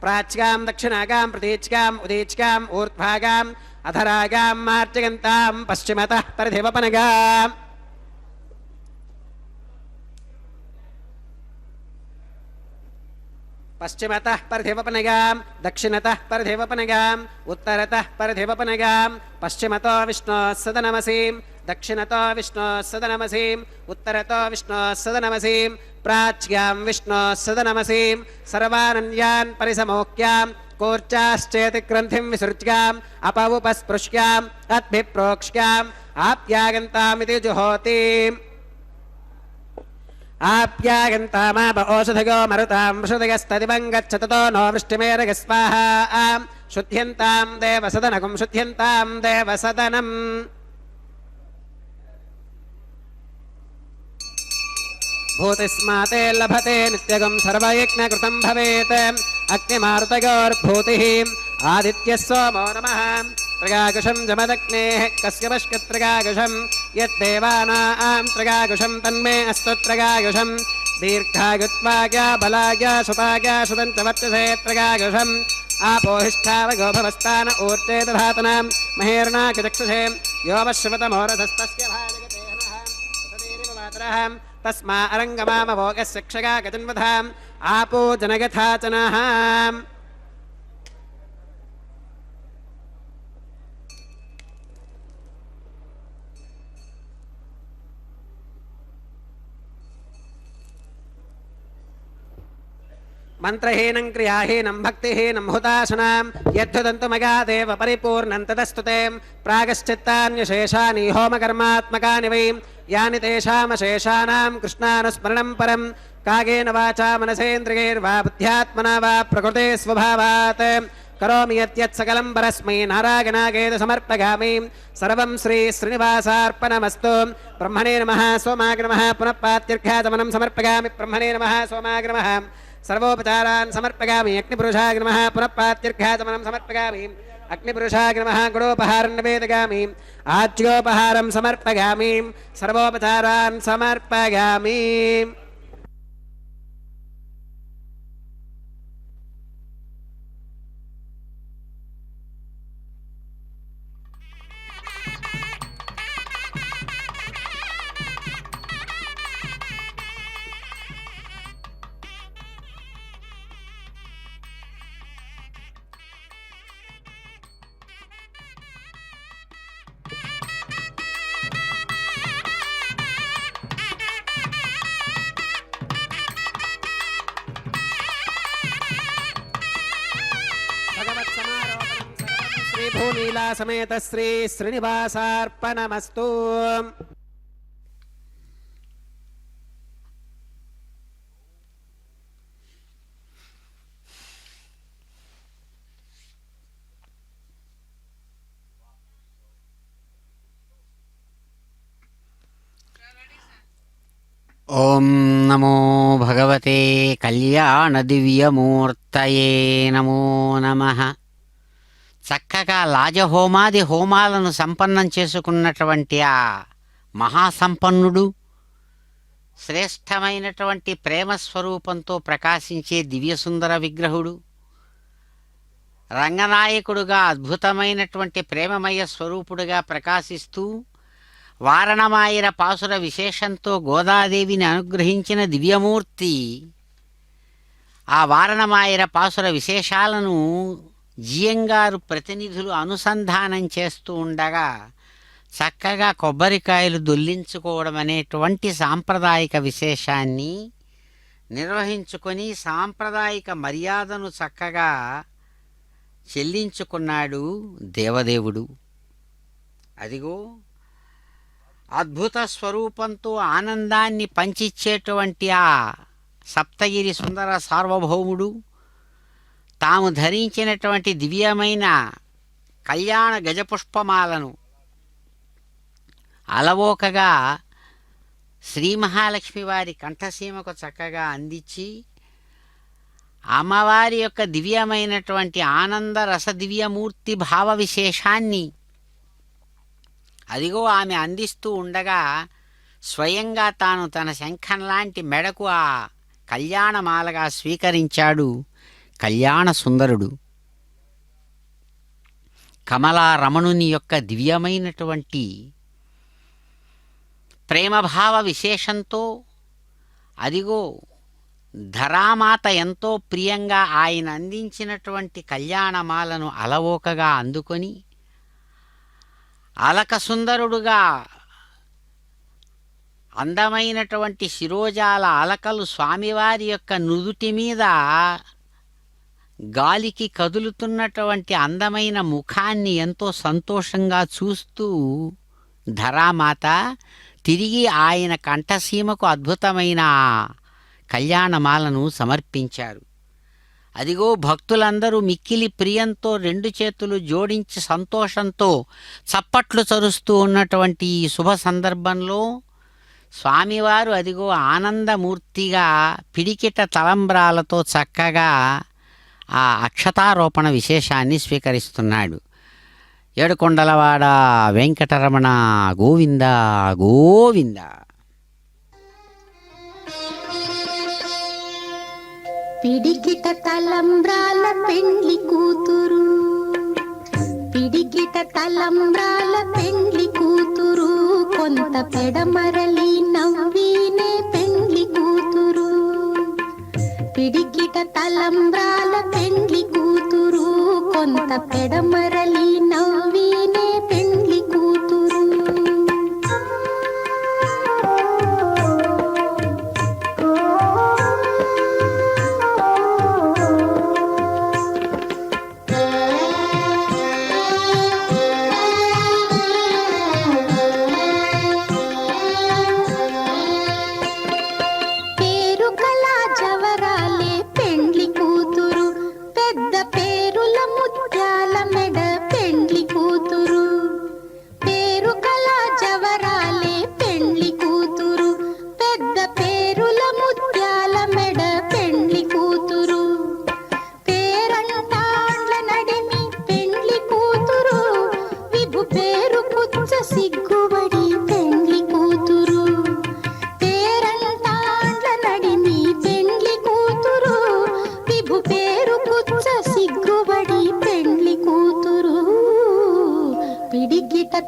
प्राच्यां दक्षिणागां प्रतीच्याम् उदीच्याम् ऊर्ध्वागाम् अधरागां मार्जयन्तां पश्चिमतः परिधिवपनगाम् पश्चिमतः परिधिवपनगाम् दक्षिणतः परिधिवपनगाम् उत्तरतः परिधिवपनगाम् पश्चिमतो विष्णोः सदनमसीम् दक्षिणतो विष्णोः सदनमसीम् उत्तरतो विष्णोः सदनमसीम् प्राच्यां विष्णोः सदनमसीम् सर्वानन्यान् परिसमोक्याम् कोर्चाश्चेति ग्रन्थिं विसृज्याम् अपवुपस्पृश्याम् अद्भिप्रोक्ष्याम् आप्यागन्तामिति जुहोतिम् आप्यागन्तामाप ओषधयो मरुतां वृषदयस्तदिवं गच्छततो नो वृष्टिमेरग स्वाहा शुद्ध्यन्तां देवसदनकं शुद्ध्यन्तां देवसदनम् भूतिस्माते लभते नित्यगं सर्वयज्ञकृतं भवेत् अग्निमारुतयोर्भूतिः आदित्यः सोमो नमः त्रिगाकुशं जमदग्नेः कस्य पश्यत्रिगाकुशं यद्देवानां त्रिगाकुशं तन्मे अस्तु त्रिगाकुशं दीर्घायुत्वाया बलाय सुताय सुतं च वर्चसे त्रिगाकुशम् आपोहिष्ठावगो भवस्तान ऊर्जे दधातनां महेर्णाकचक्षुषे यो वश्वतमोरधस्तस्य भाजगतेनः तस्मा अरङ्गमामभोगस्य क्षगा गजन्वधाम् आपो जनगथाचनः मंत्रहीनं क्रियाहीनं भक्तिहीनं हुताशनां यद्धुदन्तुमगादेव परिपूर्णं तदस्तुते प्रागश्चित्तान्यशेषानि होमकर्मात्मकानि वै यानि तेषामशेषाणां कृष्णानुस्मरणं परं कागेन वाचा मनसेन्द्रियैर्वा बुद्ध्यात्मना वा प्रकृते स्वभावात् करोमि यत् सकलं परस्मै नारायणागेन समर्पयामि सर्वं श्री श्रीनिवासार्पणमस्तु ब्रह्मणे नमः सोमाय नमः पुनः पात्यर्घ्याचमनं समर्पयामि ब्रह्मणे नमः सोमाय नमः सर्वोपचारान् समर्पयामि अग्निपुरुषाय नमः पुनः पात्यर्घ्याचमनं समर्पयामि अग्निपुरुषाय नमः गुणोपहारं निवेदयामि आज्योपहारं समर्पयामि सर्वोपचारान् समर्पयामि भूनीला समेत श्री श्रीनिवासार्पणमस्तु ఓం నమో భగవతే కళ్యాణ దివ్యమూర్తయే నమో నమః చక్కగా లాజహోమాది హోమాలను సంపన్నం చేసుకున్నటువంటి ఆ మహాసంపన్నుడు, శ్రేష్టమైనటువంటి ప్రేమస్వరూపంతో ప్రకాశించే దివ్యసుందర విగ్రహుడు, రంగనాయకుడుగా అద్భుతమైనటువంటి ప్రేమమయ స్వరూపుడుగా ప్రకాశిస్తూ వారణమాయిర పాసుర విశేషంతో గోదాదేవిని అనుగ్రహించిన దివ్యమూర్తి. ఆ వారణమాయిర పాసుర విశేషాలను జియంగారు ప్రతినిధులు అనుసంధానం చేస్తూ ఉండగా చక్కగా కొబ్బరికాయలు దొల్లించుకోవడం అనేటువంటి సాంప్రదాయిక విశేషాన్ని నిర్వహించుకొని సాంప్రదాయిక మర్యాదను చక్కగా చెల్లించుకున్నాడు దేవదేవుడు. అదిగో అద్భుత స్వరూపంతో ఆనందాన్ని పంచిచ్చేటువంటి ఆ సప్తగిరి సుందర సార్వభౌముడు తాము ధరించినటువంటి దివ్యమైన కళ్యాణ గజపుష్పమాలను అలవోకగా శ్రీ మహాలక్ష్మి వారి కంఠసీమకు చక్కగా అందించి అమ్మవారి యొక్క దివ్యమైనటువంటి ఆనంద రస దివ్యమూర్తి భావ విశేషాన్ని అదిగో ఆమె అందిస్తూ ఉండగా స్వయంగా తాను తన శంఖం లాంటి మెడకు ఆ కళ్యాణమాలగా స్వీకరించాడు కళ్యాణ సుందరుడు. కమలారమణుని యొక్క దివ్యమైనటువంటి ప్రేమభావ విశేషంతో అదిగో ధరామాత ఎంతో ప్రియంగా ఆయన అందించినటువంటి కళ్యాణమాలను అలవోకగా అందుకొని అలక సుందరుడుగా అందమైనటువంటి శిరోజాల అలకలు స్వామివారి యొక్క నుదుటి మీద గాలికి కదులుతున్నటువంటి అందమైన ముఖాన్ని ఎంతో సంతోషంగా చూస్తూ ధరామాత తిరిగి ఆయన కంఠసీమకు అద్భుతమైన కళ్యాణమాలను సమర్పించారు. అదిగో భక్తులందరూ మిక్కిలి ప్రియంతో రెండు చేతులు జోడించి సంతోషంతో చప్పట్లు చరుస్తూ ఉన్నటువంటి ఈ శుభ సందర్భంలో స్వామివారు అదిగో ఆనందమూర్తిగా పిడికిట తలంబ్రాలతో చక్కగా ఆ అక్షతారోపణ విశేషాన్ని స్వీకరిస్తున్నాడు. ఏడుకొండలవాడ వెంకటరమణ గోవింద గోవింద. పిడికిట తలంబ్రాల పెండ్లి కూతురు, పిడికిట తలంబ్రాల పెండ్లి కూతురు, కొంత పెడమరలి నవ్వినే పెండ్లి కూతురు. పిడికిట తలంబ్రాల పెండ్లి కూతురు, కొంత పెడమరలి నవ్వినే పెండ్లి కూతురు.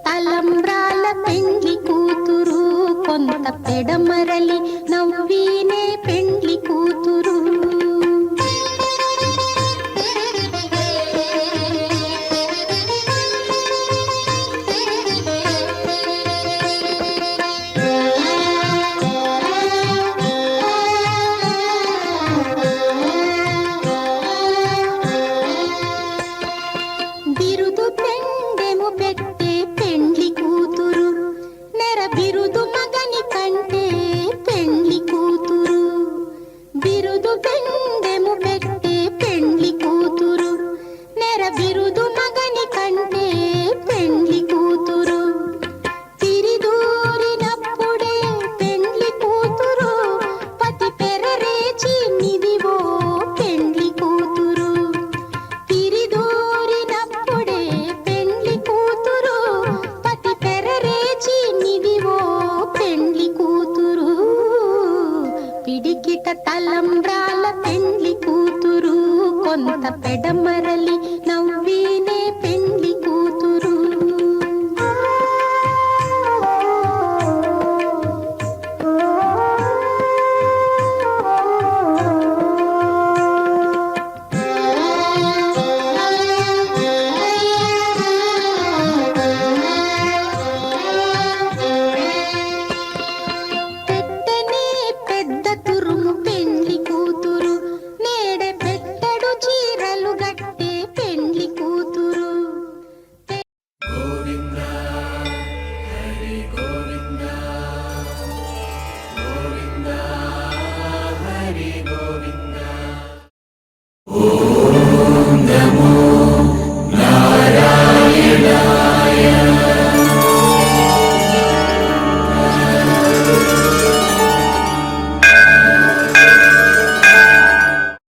తలంబ్రాల పెండ్లి కూతురు, కొంత పెడమరలి నవ్వినే పెండ్లి కూతురు. బిరుదు పెండెము పెట్టే పెండ్లి కూతురు, నెర బిరుదు మగని కంటే పెండ్లి కూతురు. కొంత పెడమరలి